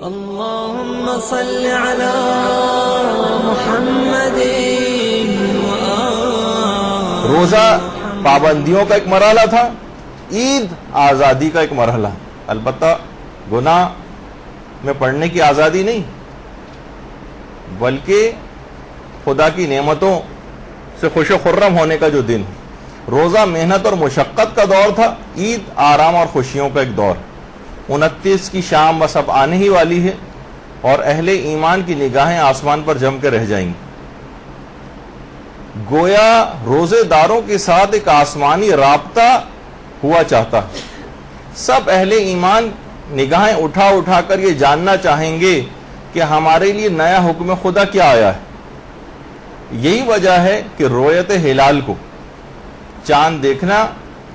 اللهم صل على محمد روزہ پابندیوں کا ایک مرحلہ تھا، عید آزادی کا ایک مرحلہ، البتہ گناہ میں پڑنے کی آزادی نہیں بلکہ خدا کی نعمتوں سے خوش و خرم ہونے کا جو دن۔ روزہ محنت اور مشقت کا دور تھا، عید آرام اور خوشیوں کا ایک دور۔ 29 کی شام بس اب آنے ہی والی ہے اور اہل ایمان کی نگاہیں آسمان پر جم کے رہ جائیں گی۔ گویا روزے داروں کے ساتھ ایک آسمانی رابطہ ہوا چاہتا ہے۔ سب اہل ایمان نگاہیں اٹھا اٹھا کر یہ جاننا چاہیں گے کہ ہمارے لیے نیا حکم خدا کیا آیا ہے۔ یہی وجہ ہے کہ رؤیت ہلال کو، چاند دیکھنا،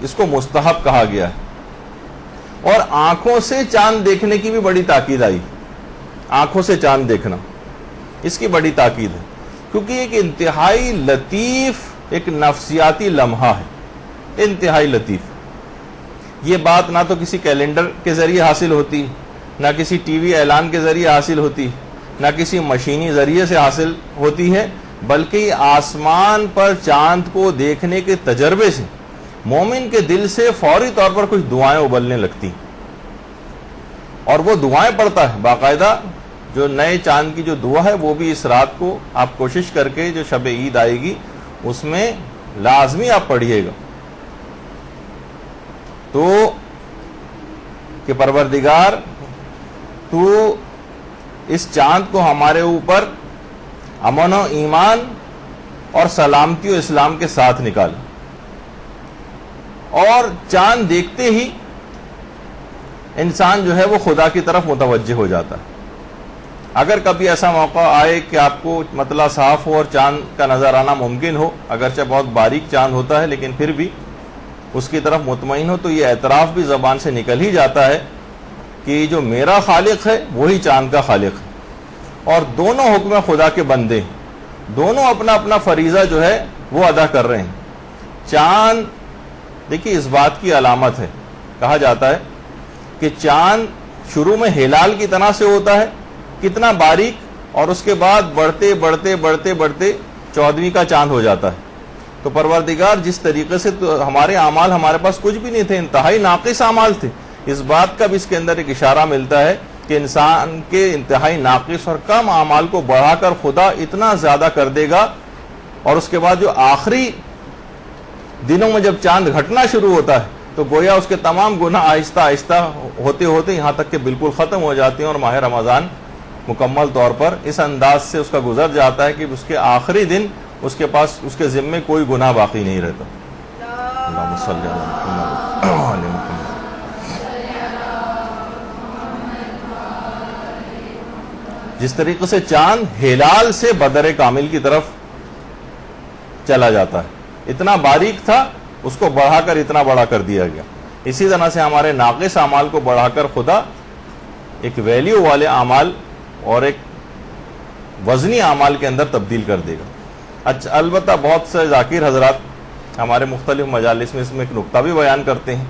اس کو مستحب کہا گیا ہے، اور آنکھوں سے چاند دیکھنے کی بھی بڑی تاکید آئی۔ آنکھوں سے چاند دیکھنا، اس کی بڑی تاکید ہے، کیونکہ ایک انتہائی لطیف ایک نفسیاتی لمحہ ہے، انتہائی لطیف۔ یہ بات نہ تو کسی کیلنڈر کے ذریعے حاصل ہوتی، نہ کسی ٹی وی اعلان کے ذریعے حاصل ہوتی، نہ کسی مشینی ذریعے سے حاصل ہوتی ہے، بلکہ آسمان پر چاند کو دیکھنے کے تجربے سے مومن کے دل سے فوری طور پر کچھ دعائیں ابلنے لگتی، اور وہ دعائیں پڑھتا ہے باقاعدہ۔ جو نئے چاند کی جو دعا ہے وہ بھی اس رات کو آپ کوشش کر کے جو شب عید آئے گی اس میں لازمی آپ پڑھیے گا، تو کہ پروردگار تو اس چاند کو ہمارے اوپر امن و ایمان اور سلامتی و اسلام کے ساتھ نکال۔ اور چاند دیکھتے ہی انسان جو ہے وہ خدا کی طرف متوجہ ہو جاتا ہے۔ اگر کبھی ایسا موقع آئے کہ آپ کو مطلع صاف ہو اور چاند کا نظر آنا ممکن ہو، اگرچہ بہت باریک چاند ہوتا ہے لیکن پھر بھی اس کی طرف مطمئن ہو، تو یہ اعتراف بھی زبان سے نکل ہی جاتا ہے کہ جو میرا خالق ہے وہی چاند کا خالق ہے، اور دونوں حکم خدا کے بندے ہیں، دونوں اپنا اپنا فریضہ جو ہے وہ ادا کر رہے ہیں۔ چاند دیکھیے اس بات کی علامت ہے، کہا جاتا ہے کہ چاند شروع میں ہلال کی طرح سے ہوتا ہے، کتنا باریک، اور اس کے بعد بڑھتے بڑھتے بڑھتے بڑھتے 14ویں کا چاند ہو جاتا ہے۔ تو پروردگار جس طریقے سے، تو ہمارے اعمال ہمارے پاس کچھ بھی نہیں تھے، انتہائی ناقص اعمال تھے، اس بات کا بھی اس کے اندر ایک اشارہ ملتا ہے کہ انسان کے انتہائی ناقص اور کم اعمال کو بڑھا کر خدا اتنا زیادہ کر دے گا، اور اس کے بعد جو آخری دنوں میں جب چاند گھٹنا شروع ہوتا ہے تو گویا اس کے تمام گناہ آہستہ آہستہ ہوتے ہوتے یہاں تک کہ بالکل ختم ہو جاتے ہیں، اور ماہ رمضان مکمل طور پر اس انداز سے اس کا گزر جاتا ہے کہ اس کے آخری دن اس کے پاس اس کے ذمے کوئی گناہ باقی نہیں رہتا۔ اللہم صلی علی محمد وعلی محمد۔ جس طریقے سے چاند ہلال سے بدر کامل کی طرف چلا جاتا ہے، اتنا باریک تھا اس کو بڑھا کر اتنا بڑا کر دیا گیا، اسی طرح سے ہمارے ناقص اعمال کو بڑھا کر خدا ایک ویلیو والے اعمال اور ایک وزنی اعمال کے اندر تبدیل کر دے گا۔ اچھا، البتہ بہت سے ذاکر حضرات ہمارے مختلف مجالس میں اس میں ایک نقطہ بھی بیان کرتے ہیں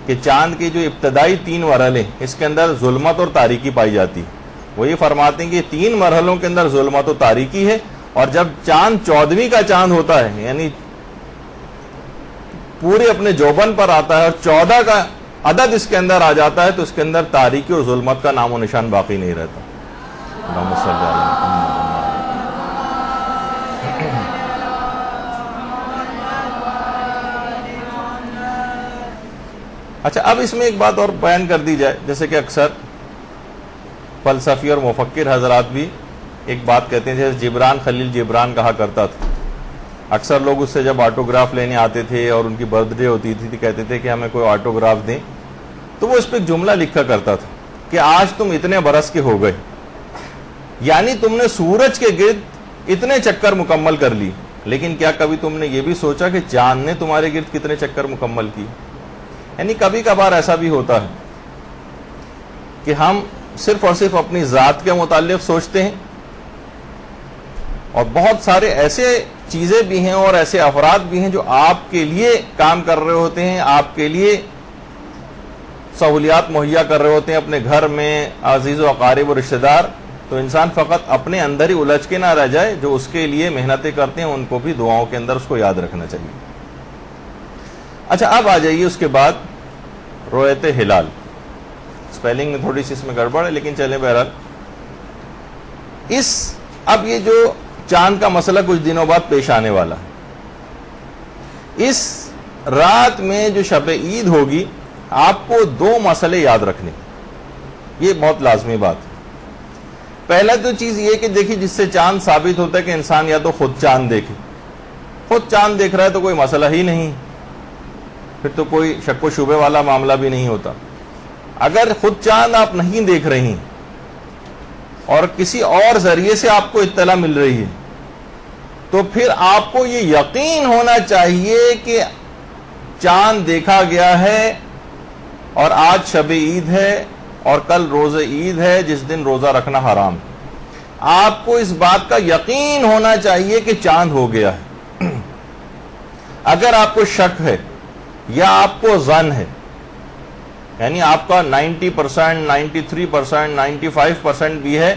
کہ چاند کے جو ابتدائی 3 مرحلے، اس کے اندر ظلمت اور تاریکی پائی جاتی ہے۔ وہ یہ فرماتے ہیں کہ 3 مرحلوں کے اندر ظلمت و تاریکی ہے، اور جب چاند 14ویں کا چاند ہوتا ہے، یعنی پورے اپنے جوبن پر آتا ہے اور 14 کا عدد اس کے اندر آ جاتا ہے، تو اس کے اندر تاریکی اور ظلمت کا نام و نشان باقی نہیں رہتا۔ اللہم صلی علی محمد۔ اچھا، اب اس میں ایک بات اور بیان کر دی جائے، جیسے کہ اکثر فلسفی اور مفکر حضرات بھی ایک بات کہتے ہیں، جیسے جبران خلیل جبران کہا کرتا تھا، اکثر لوگ اس سے جب آٹوگراف لینے آتے تھے اور ان کی برتھ ڈے ہوتی تھی تو کہتے تھے کہ ہمیں کوئی آٹوگراف دیں، تو وہ اس پہ ایک جملہ لکھا کرتا تھا کہ آج تم اتنے برس کے ہو گئے، یعنی تم نے سورج کے گرد اتنے چکر مکمل کر لی، لیکن کیا کبھی تم نے یہ بھی سوچا کہ چاند نے تمہارے گرد کتنے چکر مکمل کی؟ یعنی کبھی کبھار ایسا بھی ہوتا ہے کہ ہم صرف اور صرف اپنی ذات کے متعلق سوچتے ہیں، اور بہت سارے ایسے چیزیں بھی ہیں اور ایسے افراد بھی ہیں جو آپ کے لیے کام کر رہے ہوتے ہیں، آپ کے لیے سہولیات مہیا کر رہے ہوتے ہیں اپنے گھر میں عزیز و اقارب و رشتہ دار، تو انسان فقط اپنے اندر ہی الجھ کے نہ رہ جائے، جو اس کے لیے محنتیں کرتے ہیں ان کو بھی دعاؤں کے اندر اس کو یاد رکھنا چاہیے۔ اچھا، اب آ جائیے اس کے بعد رؤیت ہلال۔ سپیلنگ میں تھوڑی سی اس میں گڑبڑ ہے، لیکن چلیں بہرحال اب یہ جو چاند کا مسئلہ کچھ دنوں بعد پیش آنے والا ہے، اس رات میں جو شب عید ہوگی آپ کو دو مسئلے یاد رکھنے، یہ بہت لازمی بات ہے۔ پہلا تو چیز یہ کہ دیکھیے، جس سے چاند ثابت ہوتا ہے کہ انسان یا تو خود چاند دیکھے، خود چاند دیکھ رہا ہے تو کوئی مسئلہ ہی نہیں، پھر تو کوئی شک و شبے والا معاملہ بھی نہیں ہوتا۔ اگر خود چاند آپ نہیں دیکھ رہی اور کسی اور ذریعے سے آپ کو اطلاع مل رہی ہے، تو پھر آپ کو یہ یقین ہونا چاہیے کہ چاند دیکھا گیا ہے اور آج شب عید ہے اور کل روزہ عید ہے جس دن روزہ رکھنا حرام ہے۔ آپ کو اس بات کا یقین ہونا چاہیے کہ چاند ہو گیا ہے۔ اگر آپ کو شک ہے یا آپ کو ظن ہے، یعنی آپ کا 90%، 93%، 95% بھی ہے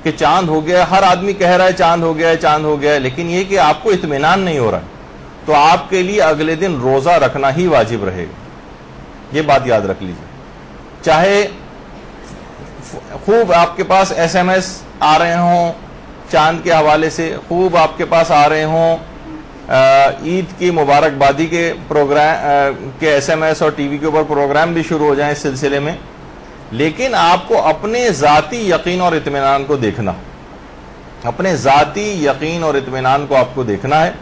کہ چاند ہو گیا ہے، ہر آدمی کہہ رہا ہے چاند ہو گیا ہے، چاند ہو گیا ہے، لیکن یہ کہ آپ کو اطمینان نہیں ہو رہا ہے، تو آپ کے لیے اگلے دن روزہ رکھنا ہی واجب رہے گا۔ یہ بات یاد رکھ لیجیے۔ چاہے خوب آپ کے پاس SMS آ رہے ہوں چاند کے حوالے سے، خوب آپ کے پاس آ رہے ہوں عید کی مبارکبادی کے پروگرام کے SMS اور ٹی وی کے اوپر پروگرام بھی شروع ہو جائیں اس سلسلے میں، لیکن آپ کو اپنے ذاتی یقین اور اطمینان کو دیکھنا، اپنے ذاتی یقین اور اطمینان کو آپ کو دیکھنا ہے۔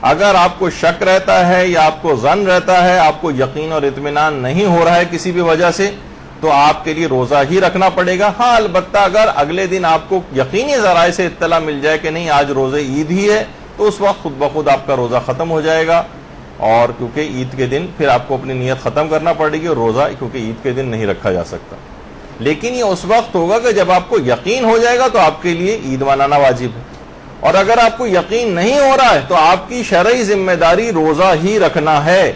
اگر آپ کو شک رہتا ہے یا آپ کو ظن رہتا ہے، آپ کو یقین اور اطمینان نہیں ہو رہا ہے کسی بھی وجہ سے، تو آپ کے لیے روزہ ہی رکھنا پڑے گا۔ ہاں، البتہ اگر اگلے دن آپ کو یقینی ذرائع سے اطلاع مل جائے کہ نہیں آج روزہ عید ہی ہے، تو اس وقت خود بخود آپ کا روزہ ختم ہو جائے گا، اور کیونکہ عید کے دن پھر آپ کو اپنی نیت ختم کرنا پڑے گی، اور روزہ کیونکہ عید کے دن نہیں رکھا جا سکتا۔ لیکن یہ اس وقت ہوگا کہ جب آپ کو یقین ہو جائے گا تو آپ کے لیے عید منانا واجب ہے، اور اگر آپ کو یقین نہیں ہو رہا ہے تو آپ کی شرعی ذمہ داری روزہ ہی رکھنا ہے،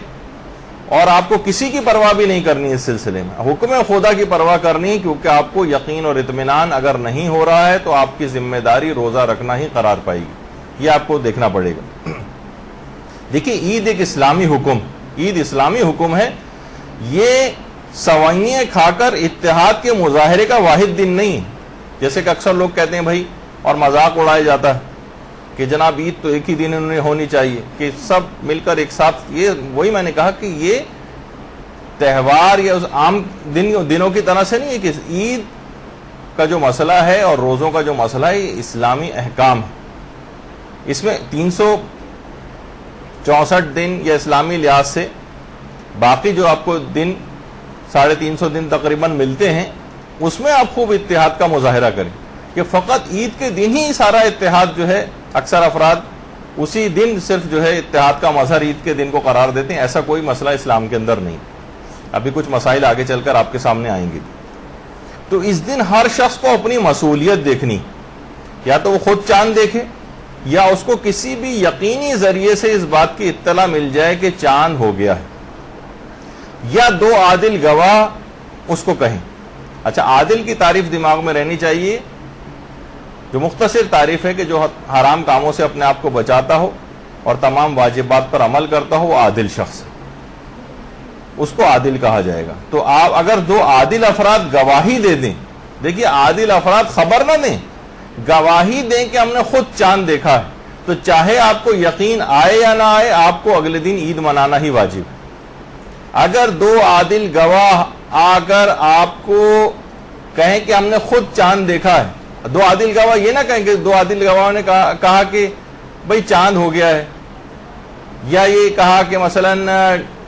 اور آپ کو کسی کی پرواہ بھی نہیں کرنی اس سلسلے میں، حکم خدا کی پرواہ کرنی، کیونکہ آپ کو یقین اور اطمینان اگر نہیں ہو رہا ہے تو آپ کی ذمہ داری روزہ رکھنا ہی قرار پائے گی۔ یہ آپ کو دیکھنا پڑے گا۔ دیکھیے، عید ایک اسلامی حکم، عید اسلامی حکم ہے، یہ سوئیاں کھا کر اتحاد کے مظاہرے کا واحد دن نہیں ہے، جیسے کہ اکثر لوگ کہتے ہیں بھائی، اور مذاق اڑایا جاتا ہے کہ جناب عید تو ایک ہی دن انہیں ہونی چاہیے، کہ سب مل کر ایک ساتھ۔ یہ وہی میں نے کہا کہ یہ تہوار یا اس عام دنوں کی طرح سے نہیں ہے، کہ عید کا جو مسئلہ ہے اور روزوں کا جو مسئلہ ہے یہ اسلامی احکام ہے۔ اس میں 364 دن یا اسلامی لحاظ سے باقی جو آپ کو دن 350 دن تقریباً ملتے ہیں، اس میں آپ خوب اتحاد کا مظاہرہ کریں، کہ فقط عید کے دن ہی سارا اتحاد جو ہے، اکثر افراد اسی دن صرف جو ہے اتحاد کا مظہر عید کے دن کو قرار دیتے ہیں۔ ایسا کوئی مسئلہ اسلام کے اندر نہیں۔ ابھی کچھ مسائل آگے چل کر آپ کے سامنے آئیں گے۔ تو اس دن ہر شخص کو اپنی مسئولیت دیکھنی، یا تو وہ خود چاند دیکھے یا اس کو کسی بھی یقینی ذریعے سے اس بات کی اطلاع مل جائے کہ چاند ہو گیا ہے، یا دو عادل گواہ اس کو کہیں۔ اچھا، عادل کی تعریف دماغ میں رہنی چاہیے، جو مختصر تعریف ہے کہ جو حرام کاموں سے اپنے آپ کو بچاتا ہو اور تمام واجبات پر عمل کرتا ہو، وہ عادل شخص ہے، اس کو عادل کہا جائے گا۔ تو آپ اگر دو عادل افراد گواہی دے دیں، دیکھیے عادل افراد خبر نہ دیں، گواہی دیں کہ ہم نے خود چاند دیکھا ہے، تو چاہے آپ کو یقین آئے یا نہ آئے، آپ کو اگلے دن عید منانا ہی واجب ہے۔ اگر دو عادل گواہ آ کر آپ کو کہیں کہ ہم نے خود چاند دیکھا ہے، دو عادل گواہ یہ نہ کہیں کہ دو عادل گواہوں نے کہا کہ بھئی چاند ہو گیا ہے، یا یہ کہا کہ مثلا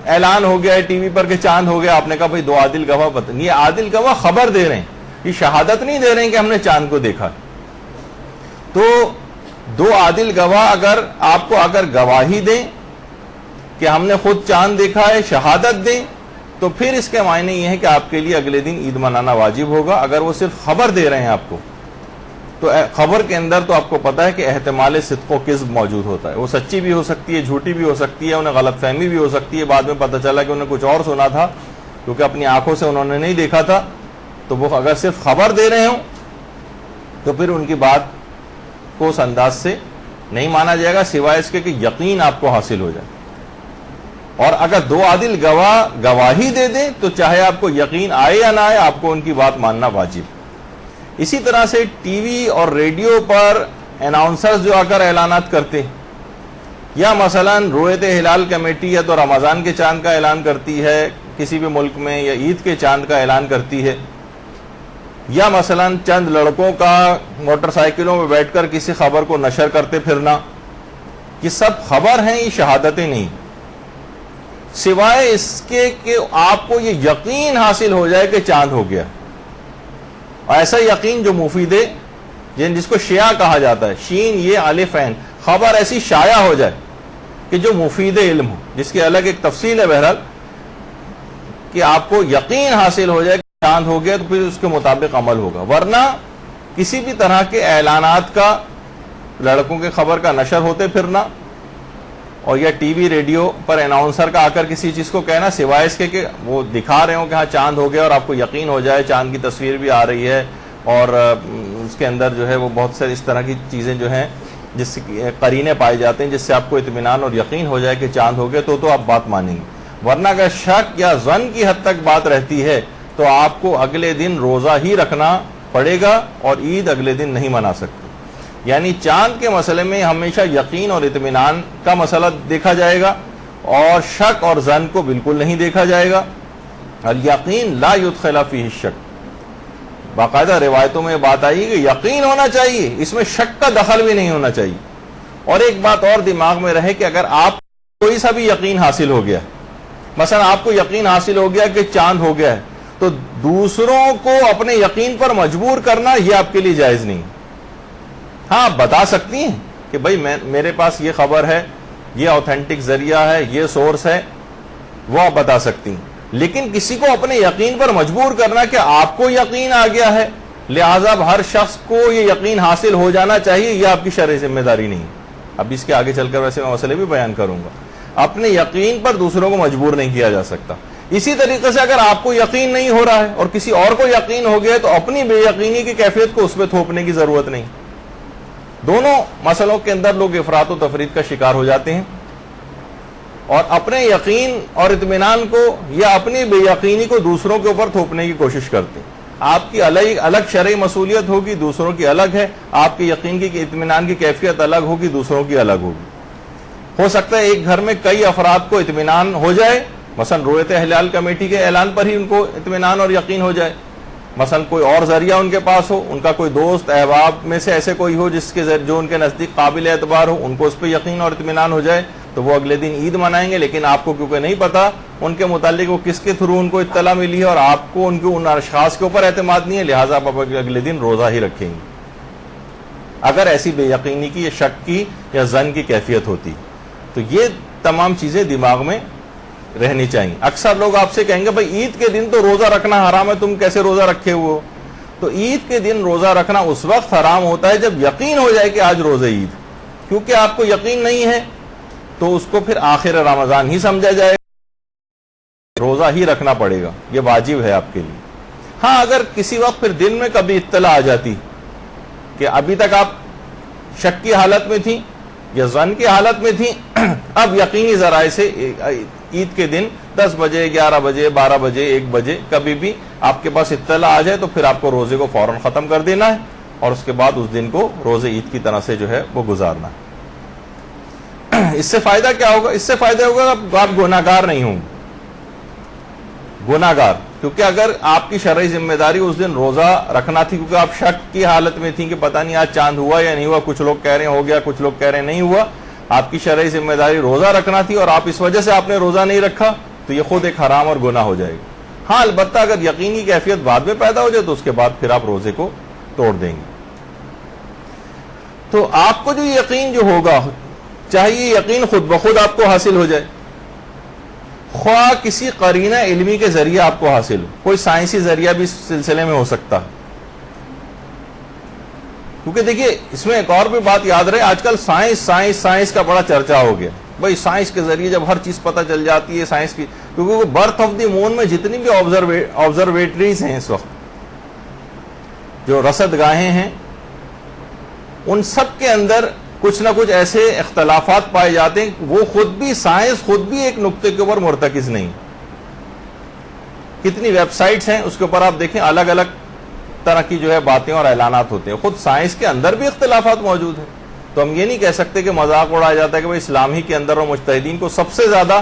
اعلان ہو گیا ہے ٹی وی پر کہ چاند ہو گیا، آپ نے کہا بھئی دو عادل گواہ بتائیں۔ یہ عادل گواہ خبر دے رہے ہیں، یہ شہادت نہیں دے رہے ہیں کہ ہم نے چاند کو دیکھا۔ تو دو عادل گواہ اگر آپ کو گواہی دیں کہ ہم نے خود چاند دیکھا ہے، شہادت دیں، تو پھر اس کے معنی یہ ہے کہ آپ کے لیے اگلے دن عید منانا واجب ہوگا۔ اگر وہ صرف خبر دے رہے ہیں آپ کو، تو خبر کے اندر تو آپ کو پتا ہے کہ احتمال صدق و کذب موجود ہوتا ہے، وہ سچی بھی ہو سکتی ہے، جھوٹی بھی ہو سکتی ہے، انہیں غلط فہمی بھی ہو سکتی ہے، بعد میں پتہ چلا کہ انہیں کچھ اور سنا تھا، کیونکہ اپنی آنکھوں سے انہوں نے نہیں دیکھا تھا، تو وہ اگر صرف خبر دے رہے ہوں تو پھر ان کی بات کو اس انداز سے نہیں مانا جائے گا، سوائے اس کے کہ یقین آپ کو حاصل ہو جائے. اور اگر دو عادل گواہ گواہی دے دیں تو چاہے آپ کو یقین آئے یا نہ آئے، آپ کو ان کی بات ماننا واجب. اسی طرح سے ٹی وی اور ریڈیو پر اناؤنسرز جو آ کر اعلانات کرتے ہیں، یا مثلا رویت ہلال کمیٹی ہے تو رمضان کے چاند کا اعلان کرتی ہے کسی بھی ملک میں، یا عید کے چاند کا اعلان کرتی ہے، یا مثلا چند لڑکوں کا موٹر سائیکلوں میں بیٹھ کر کسی خبر کو نشر کرتے پھرنا، یہ سب خبر ہیں، یہ شہادتیں نہیں، سوائے اس کے کہ آپ کو یہ یقین حاصل ہو جائے کہ چاند ہو گیا. اور ایسا یقین جو مفید ہے، جس کو شیعہ کہا جاتا ہے، شین یہ الف عین، خبر ایسی شائع ہو جائے کہ جو مفید علم ہو، جس کی الگ ایک تفصیل ہے بہرحال، کہ آپ کو یقین حاصل ہو جائے کہ چاند ہو گیا تو پھر اس کے مطابق عمل ہوگا. ورنہ کسی بھی طرح کے اعلانات کا، لڑکوں کے خبر کا نشر ہوتے پھرنا، اور یا ٹی وی ریڈیو پر اناؤنسر کا آ کر کسی چیز کو کہنا، سوائے اس کے کہ وہ دکھا رہے ہوں کہ ہاں چاند ہو گیا اور آپ کو یقین ہو جائے، چاند کی تصویر بھی آ رہی ہے اور اس کے اندر جو ہے وہ بہت سے اس طرح کی چیزیں جو ہیں جس سے قرینے پائے جاتے ہیں جس سے آپ کو اطمینان اور یقین ہو جائے کہ چاند ہو گیا تو آپ بات مانیں گے. ورنہ اگر شک یا ظن کی حد تک بات رہتی ہے تو آپ کو اگلے دن روزہ ہی رکھنا پڑے گا اور عید اگلے دن نہیں منا سکتے. یعنی چاند کے مسئلے میں ہمیشہ یقین اور اطمینان کا مسئلہ دیکھا جائے گا اور شک اور ظن کو بالکل نہیں دیکھا جائے گا. الیقین لا یدخل فیہ الشک، باقاعدہ روایتوں میں بات آئی کہ یقین ہونا چاہیے، اس میں شک کا دخل بھی نہیں ہونا چاہیے. اور ایک بات اور دماغ میں رہے کہ اگر آپ کوئی سا بھی یقین حاصل ہو گیا، مثلا آپ کو یقین حاصل ہو گیا کہ چاند ہو گیا ہے، تو دوسروں کو اپنے یقین پر مجبور کرنا یہ آپ کے لیے جائز نہیں. ہاں بتا سکتی ہیں کہ بھائی میرے پاس یہ خبر ہے، یہ اوتھینٹک ذریعہ ہے، یہ سورس ہے، وہ آپ بتا سکتی ہیں. لیکن کسی کو اپنے یقین پر مجبور کرنا کہ آپ کو یقین آ گیا ہے لہذا اب ہر شخص کو یہ یقین حاصل ہو جانا چاہیے، یہ آپ کی شرعی ذمہ داری نہیں. اب اس کے آگے چل کر ویسے میں مسئلے بھی بیان کروں گا. اپنے یقین پر دوسروں کو مجبور نہیں کیا جا سکتا. اسی طریقے سے اگر آپ کو یقین نہیں ہو رہا ہے اور کسی اور کو یقین ہو گیا تو اپنی بے یقینی کی کیفیت کو اس پہ تھوپنے کی ضرورت نہیں. دونوں مسئلوں کے اندر لوگ افراط و تفرید کا شکار ہو جاتے ہیں اور اپنے یقین اور اطمینان کو یا اپنی بے یقینی کو دوسروں کے اوپر تھوپنے کی کوشش کرتے ہیں. آپ کی الگ شرعی مسئولیت ہوگی، دوسروں کی الگ ہے. آپ کے یقین کی اطمینان کی کیفیت الگ ہوگی، دوسروں کی الگ ہوگی. ہو سکتا ہے ایک گھر میں کئی افراد کو اطمینان ہو جائے، مثلا رویت ہلال کمیٹی کے اعلان پر ہی ان کو اطمینان اور یقین ہو جائے، مثلا کوئی اور ذریعہ ان کے پاس ہو، ان کا کوئی دوست احباب میں سے ایسے کوئی ہو جو ان کے نزدیک قابل اعتبار ہو، ان کو اس پہ یقین اور اطمینان ہو جائے تو وہ اگلے دن عید منائیں گے. لیکن آپ کو کیونکہ نہیں پتا ان کے متعلق وہ کس کے تھرو ان کو اطلاع ملی ہے اور آپ کو ان اشخاص کے اوپر اعتماد نہیں ہے، لہٰذا آپ اگلے دن روزہ ہی رکھیں گے اگر ایسی بے یقینی کی یا شک کی یا ظن کی کیفیت ہوتی. تو یہ تمام چیزیں دماغ میں رہنی چاہیے. اکثر لوگ آپ سے کہیں گے بھائی عید کے دن تو روزہ رکھنا حرام ہے، تم کیسے روزہ رکھے ہوئے ہو؟ تو عید کے دن روزہ رکھنا اس وقت حرام ہوتا ہے جب یقین ہو جائے کہ آج روزہ عید. کیونکہ آپ کو یقین نہیں ہے تو اس کو پھر آخر رمضان ہی سمجھا جائے، روزہ ہی رکھنا پڑے گا، یہ واجب ہے آپ کے لیے. ہاں اگر کسی وقت پھر دل میں کبھی اطلاع آ جاتی کہ ابھی تک آپ شک کی حالت میں تھیں یا ظن کی حالت میں تھیں، اب یقینی ذرائع سے عید کے دن 10 بجے 11 بجے 12 بجے 1 بجے کبھی بھی آپ کے پاس اطلاع آ جائے تو پھر آپ کو روزے کو فوراً ختم کر دینا ہے اور اس کے بعد اس دن کو روزے عید کی طرح سے جو ہے وہ گزارنا ہے. اس سے فائدہ کیا ہوگا؟ اس سے فائدہ ہوگا آپ گناہگار نہیں ہوں گے، گناہگار. کیونکہ اگر آپ کی شرعی ذمہ داری اس دن روزہ رکھنا تھی کیونکہ آپ شک کی حالت میں تھیں کہ پتہ نہیں آج چاند ہوا یا نہیں ہوا، کچھ لوگ کہہ رہے ہیں ہو گیا، کچھ لوگ کہہ رہے ہیں نہیں ہوا، آپ کی شرعی ذمہ داری روزہ رکھنا تھی اور آپ اس وجہ سے آپ نے روزہ نہیں رکھا تو یہ خود ایک حرام اور گناہ ہو جائے گا. ہاں البتہ اگر یقینی کیفیت بعد میں پیدا ہو جائے تو اس کے بعد پھر آپ روزے کو توڑ دیں گے. تو آپ کو جو یقین جو ہوگا چاہے یہ یقین خود بخود آپ کو حاصل ہو جائے، خواہ کسی قرینہ علمی کے ذریعے آپ کو حاصل ہو، کوئی سائنسی ذریعہ بھی اس سلسلے میں ہو سکتا ہے. کیونکہ دیکھیے اس میں ایک اور بھی بات یاد رہے، آج کل سائنس کا بڑا چرچا ہو گیا. بھائی سائنس کے ذریعے جب ہر چیز پتہ چل جاتی ہے، سائنس کی کیونکہ وہ برتھ آف دی مون میں جتنی بھی آبزرویٹریز ہیں اس وقت، جو رصد گاہیں ہیں، ان سب کے اندر کچھ نہ کچھ ایسے اختلافات پائے جاتے ہیں، وہ خود بھی سائنس خود بھی ایک نقطے کے اوپر مرتکز نہیں۔ کتنی ویب سائٹس ہیں اس کے اوپر آپ دیکھیں، الگ الگ طرح کی جو ہے باتیں اور اعلانات ہوتے ہیں، خود سائنس کے اندر بھی اختلافات موجود ہیں۔ تو ہم یہ نہیں کہہ سکتے کہ مذاق اڑایا جاتا ہے کہ اسلام ہی کے اندر اور مجتہدین کو سب سے زیادہ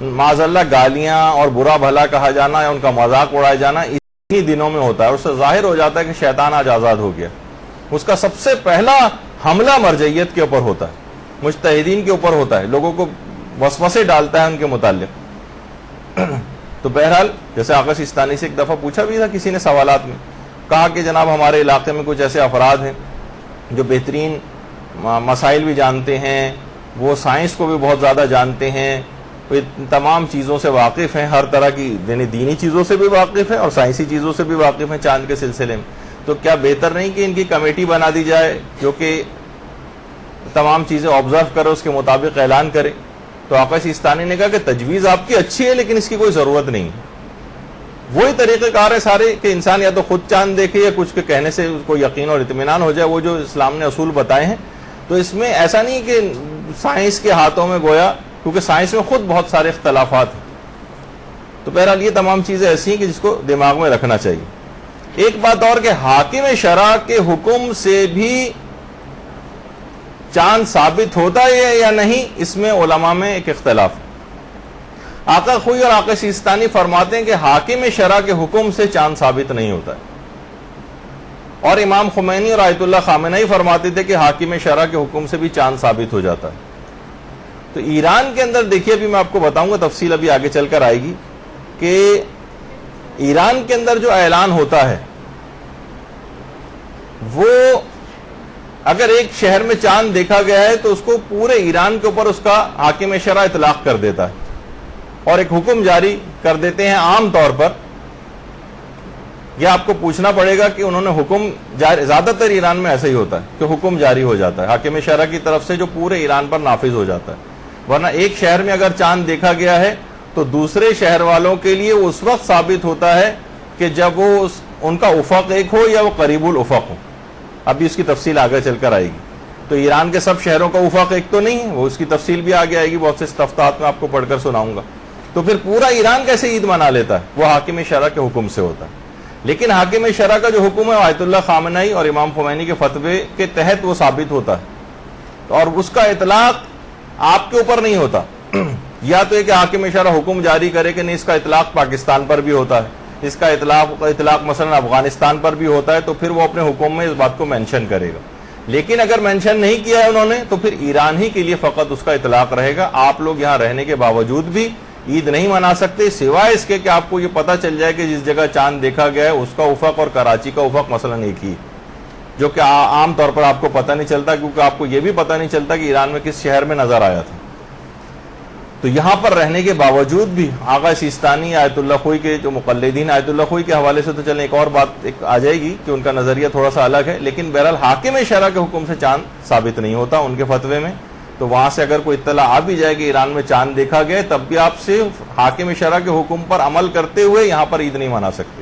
معاذ اللہ گالیاں اور برا بھلا کہا جانا یا ان کا مذاق اڑایا جانا انہی دنوں میں ہوتا ہے، اور اس سے ظاہر ہو جاتا ہے کہ شیطان آج آزاد ہو گیا۔ اس کا سب سے پہلا حملہ مرجعیت کے اوپر ہوتا ہے، مجتہدین کے اوپر ہوتا ہے، لوگوں کو وسوسے ڈالتا ہے ان کے متعلق۔ تو بہرحال جیسے آقا سیستانی سے ایک دفعہ پوچھا بھی تھا کسی نے سوالات میں، کہا کہ جناب ہمارے علاقے میں کچھ ایسے افراد ہیں جو بہترین مسائل بھی جانتے ہیں، وہ سائنس کو بھی بہت زیادہ جانتے ہیں، وہ تمام چیزوں سے واقف ہیں، ہر طرح کی دینی چیزوں سے بھی واقف ہیں اور سائنسی چیزوں سے بھی واقف ہیں چاند کے سلسلے میں، تو کیا بہتر نہیں کہ ان کی کمیٹی بنا دی جائے جو کہ تمام چیزیں آبزرو کرے، اس کے مطابق اعلان کرے؟ تو آقا سیستانی نے کہا کہ تجویز آپ کی اچھی ہے لیکن اس کی کوئی ضرورت نہیں۔ وہی طریقہ کار ہے سارے کہ انسان یا تو خود چاند دیکھے یا کچھ کے کہنے سے اس کو یقین اور اطمینان ہو جائے، وہ جو اسلام نے اصول بتائے ہیں۔ تو اس میں ایسا نہیں کہ سائنس کے ہاتھوں میں گویا، کیونکہ سائنس میں خود بہت سارے اختلافات ہیں۔ تو بہرحال یہ تمام چیزیں ایسی ہیں کہ جس کو دماغ میں رکھنا چاہیے۔ ایک بات اور کہ حاکم شرع کے حکم سے بھی چاند ثابت ہوتا ہے یا نہیں، اس میں علماء میں ایک اختلاف ہے۔ آقا خوئی اور آقا سیستانی فرماتے ہیں کہ حاکم شرع کے حکم سے چاند ثابت نہیں ہوتا ہے، اور امام خمینی اور آیت اللہ خامنئی فرماتے تھے کہ حاکم شرع کے حکم سے بھی چاند ثابت ہو جاتا ہے۔ تو ایران کے اندر دیکھیے، ابھی میں آپ کو بتاؤں گا، تفصیل ابھی آگے چل کر آئے گی، کہ ایران کے اندر جو اعلان ہوتا ہے وہ اگر ایک شہر میں چاند دیکھا گیا ہے تو اس کو پورے ایران کے اوپر اس کا حاکم شرع اطلاق کر دیتا ہے اور ایک حکم جاری کر دیتے ہیں۔ عام طور پر یہ آپ کو پوچھنا پڑے گا کہ انہوں نے حکم جاری، زیادہ تر ایران میں ایسا ہی ہوتا ہے کہ حکم جاری ہو جاتا ہے حاکم شرع کی طرف سے جو پورے ایران پر نافذ ہو جاتا ہے، ورنہ ایک شہر میں اگر چاند دیکھا گیا ہے تو دوسرے شہر والوں کے لیے اس وقت ثابت ہوتا ہے کہ جب وہ ان کا افق ایک ہو یا وہ قریب الافق ہو۔ ابھی اس کی تفصیل آگے چل کر آئے گی۔ تو ایران کے سب شہروں کا افق ایک تو نہیں ہے، وہ اس کی تفصیل بھی آگے آئے گی، بہت سے استفتاحات میں آپ کو پڑھ کر سناؤں گا۔ تو پھر پورا ایران کیسے عید منا لیتا ہے؟ وہ حاکم شرع کے حکم سے ہوتا ہے۔ لیکن حاکم شرع کا جو حکم ہے آیت اللہ خامنئی اور امام خمینی کے فتوے کے تحت وہ ثابت ہوتا ہے، اور اس کا اطلاق آپ کے اوپر نہیں ہوتا۔ یا تو یہ کہ حاکم شرع حکم جاری کرے کہ نہیں، اس کا اطلاق پاکستان پر بھی ہوتا ہے، اس کا اطلاق مثلا افغانستان پر بھی ہوتا ہے، تو پھر وہ اپنے حکم میں اس بات کو مینشن کرے گا۔ لیکن اگر مینشن نہیں کیا ہے انہوں نے تو پھر ایران ہی کے لیے فقط اس کا اطلاق رہے گا۔ آپ لوگ یہاں رہنے کے باوجود بھی عید نہیں منا سکتے، سوائے اس کے کہ آپ کو یہ پتہ چل جائے کہ جس جگہ چاند دیکھا گیا ہے اس کا افق اور کراچی کا افق مثلا ایک ہی، جو کہ عام طور پر آپ کو پتہ نہیں چلتا، کیونکہ آپ کو یہ بھی پتہ نہیں چلتا کہ ایران میں کس شہر میں نظر آیا تھا۔ تو یہاں پر رہنے کے باوجود بھی آقا سیستانی آیت اللہ خوئی کے جو مقلدین آیت اللہ خوئی کے حوالے سے تو چلیں ایک اور بات ایک آ جائے گی کہ ان کا نظریہ تھوڑا سا الگ ہے، لیکن بہرحال حاکم شرع کے حکم سے چاند ثابت نہیں ہوتا ان کے فتوے میں۔ تو وہاں سے اگر کوئی اطلاع آ بھی جائے کہ ایران میں چاند دیکھا گیا تب بھی آپ صرف حاکم شرع کے حکم پر عمل کرتے ہوئے یہاں پر عید نہیں منا سکتے،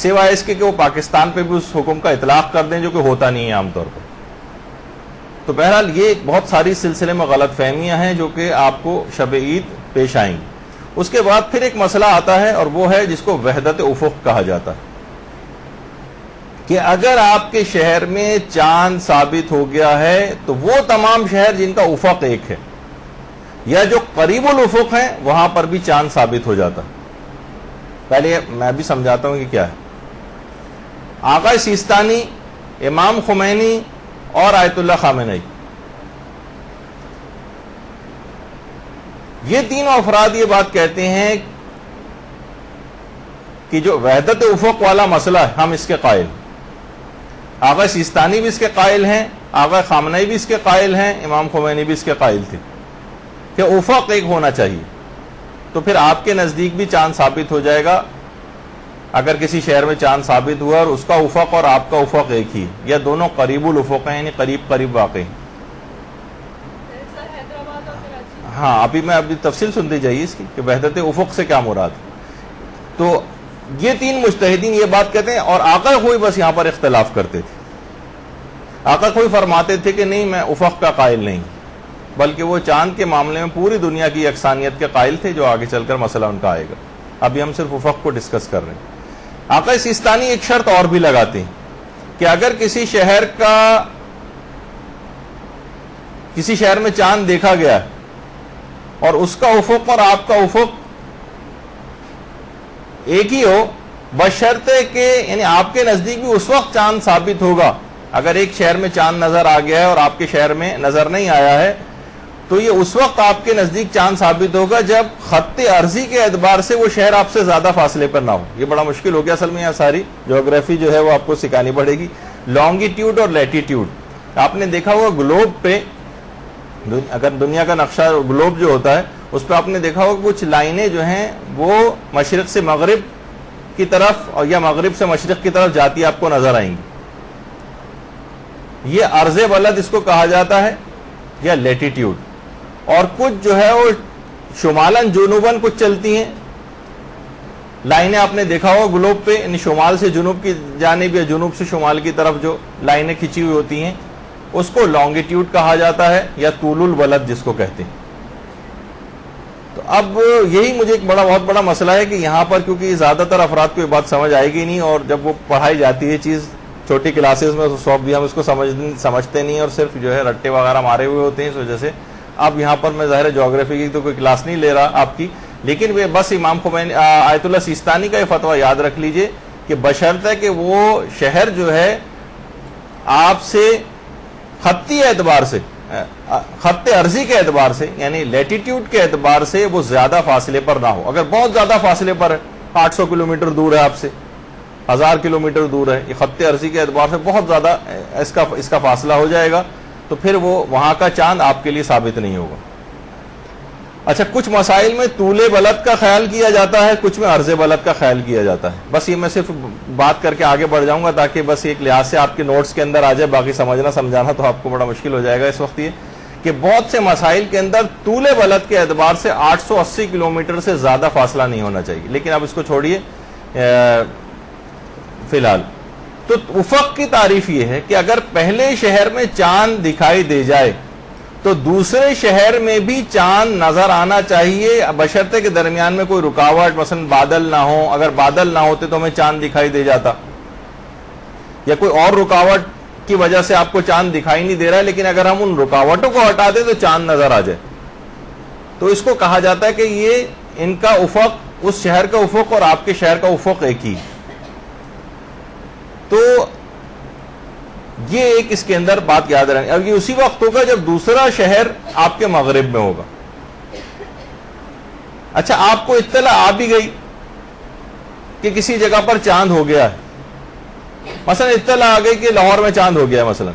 سوائے اس کے کہ وہ پاکستان پہ بھی اس حکم کا اطلاق کر دیں، جو کہ ہوتا نہیں ہے عام طور پر۔ تو بہرحال یہ بہت ساری سلسلے میں غلط فہمیاں ہیں جو کہ آپ کو شب عید پیش آئیں گی۔ اس کے بعد پھر ایک مسئلہ آتا ہے اور وہ ہے جس کو وحدت افق کہا جاتا ہے، کہ اگر آپ کے شہر میں چاند ثابت ہو گیا ہے تو وہ تمام شہر جن کا افق ایک ہے یا جو قریب الافق ہیں وہاں پر بھی چاند ثابت ہو جاتا ہے۔ پہلے میں بھی سمجھاتا ہوں کہ کیا ہے۔ آقا سیستانی، امام خمینی اور آیت اللہ خامنئی، یہ تینوں افراد یہ بات کہتے ہیں کہ جو وحدت افق والا مسئلہ ہے ہم اس کے قائل، آقا سیستانی بھی اس کے قائل ہیں، آقا خامنئی بھی اس کے قائل ہیں، امام خمینی بھی اس کے قائل تھے کہ افق ایک ہونا چاہیے۔ تو پھر آپ کے نزدیک بھی چاند ثابت ہو جائے گا اگر کسی شہر میں چاند ثابت ہوا اور اس کا افق اور آپ کا افق ایک ہی، یا دونوں قریب الافق ہیں، یعنی قریب قریب واقع ہیں۔ ہاں ابھی تفصیل سنتے جائیے اس کی کہ وحدت افق سے کیا مراد. تو یہ تین مجتہدین یہ بات کہتے ہیں, اور آقا خوئی بس یہاں پر اختلاف کرتے تھے. آقا خوئی فرماتے تھے کہ نہیں میں افق کا قائل نہیں, بلکہ وہ چاند کے معاملے میں پوری دنیا کی یکسانیت کے قائل تھے, جو آگے چل کر مسئلہ ان کا آئے گا. ابھی ہم صرف افق کو ڈسکس کر رہے ہیں. آقا سیستانی ایک شرط اور بھی لگاتے ہیں کہ اگر کسی شہر میں چاند دیکھا گیا ہے اور اس کا افق اور آپ کا افق ایک ہی ہو, بشرطے کہ یعنی آپ کے نزدیک بھی اس وقت چاند ثابت ہوگا. اگر ایک شہر میں چاند نظر آ گیا ہے اور آپ کے شہر میں نظر نہیں آیا ہے, تو یہ اس وقت آپ کے نزدیک چاند ثابت ہوگا جب خط عرضی کے اعتبار سے وہ شہر آپ سے زیادہ فاصلے پر نہ ہو. یہ بڑا مشکل ہو گیا اصل میں, یہاں ساری جیوگرافی جو ہے وہ آپ کو سکھانی پڑے گی. لانگیٹیوڈ اور لیٹیٹیوڈ آپ نے دیکھا ہوگا گلوب پہ, اگر دنیا کا نقشہ گلوب جو ہوتا ہے اس پہ آپ نے دیکھا ہوگا کچھ لائنیں جو ہیں وہ مشرق سے مغرب کی طرف اور یا مغرب سے مشرق کی طرف جاتی آپ کو نظر آئیں گی. یہ عرض بلد اس کو کہا جاتا ہے یا لیٹیٹیوڈ. اور کچھ جو ہے وہ شمالن جنوبن کچھ چلتی ہیں لائنیں, آپ نے دیکھا ہوگا گلوب پہ, یعنی شمال سے جنوب کی جانب یا جنوب سے شمال کی طرف جو لائنیں کھینچی ہوئی ہوتی ہیں اس کو لانگیٹیوڈ کہا جاتا ہے یا طول البلد جس کو کہتے ہیں. تو اب یہی مجھے ایک بہت بڑا مسئلہ ہے کہ یہاں پر کیونکہ زیادہ تر افراد کو یہ بات سمجھ آئے گی نہیں, اور جب وہ پڑھائی جاتی ہے چیز چھوٹی کلاسز میں تو بھی ہم اس کو سمجھتے نہیں, اور صرف جو ہے رٹے وغیرہ مارے ہوئے ہوتے ہیں. اس وجہ سے اب یہاں پر میں ظاہر جیوگرافی کی تو کوئی کلاس نہیں لے رہا آپ کی, لیکن بس امام خمینی آیت اللہ سیستانی کا یہ فتویٰ یاد رکھ لیجئے کہ بشرطے کہ وہ شہر جو ہے آپ سے خطی اعتبار سے, خط عرضی کے اعتبار سے یعنی لیٹیٹیوڈ کے اعتبار سے وہ زیادہ فاصلے پر نہ ہو. اگر بہت زیادہ فاصلے پر ہے, 800 کلومیٹر دور ہے آپ سے, 1000 کلومیٹر دور ہے, یہ خط عرضی کے اعتبار سے بہت زیادہ اس کا فاصلہ ہو جائے گا, تو پھر وہ وہاں کا چاند آپ کے لیے ثابت نہیں ہوگا. اچھا, کچھ مسائل میں طول بلد کا خیال کیا جاتا ہے, کچھ میں عرض بلد کا خیال کیا جاتا ہے. بس یہ میں صرف بات کر کے آگے بڑھ جاؤں گا تاکہ بس ایک لحاظ سے آپ کے نوٹس کے اندر آ جائے, باقی سمجھانا تو آپ کو بڑا مشکل ہو جائے گا اس وقت. یہ کہ بہت سے مسائل کے اندر طول بلد کے اعتبار سے 880 کلومیٹر سے زیادہ فاصلہ نہیں ہونا چاہیے, لیکن اب اس کو چھوڑیے فی الحال. تو افق کی تعریف یہ ہے کہ اگر پہلے شہر میں چاند دکھائی دے جائے تو دوسرے شہر میں بھی چاند نظر آنا چاہیے, بشرطے کے درمیان میں کوئی رکاوٹ, مثلا بادل نہ ہو. اگر بادل نہ ہوتے تو ہمیں چاند دکھائی دے جاتا, یا کوئی اور رکاوٹ کی وجہ سے آپ کو چاند دکھائی نہیں دے رہا ہے, لیکن اگر ہم ان رکاوٹوں کو ہٹا دیں تو چاند نظر آ جائے, تو اس کو کہا جاتا ہے کہ یہ ان کا افق, اس شہر کا افق اور آپ کے شہر کا افق ایک ہی. تو یہ ایک اس کے اندر بات یاد رہے. اب یہ اسی وقت ہوگا جب دوسرا شہر آپ کے مغرب میں ہوگا. اچھا, آپ کو اطلاع آ بھی گئی کہ کسی جگہ پر چاند ہو گیا ہے, مثلا اطلاع آ گئی کہ لاہور میں چاند ہو گیا مثلا,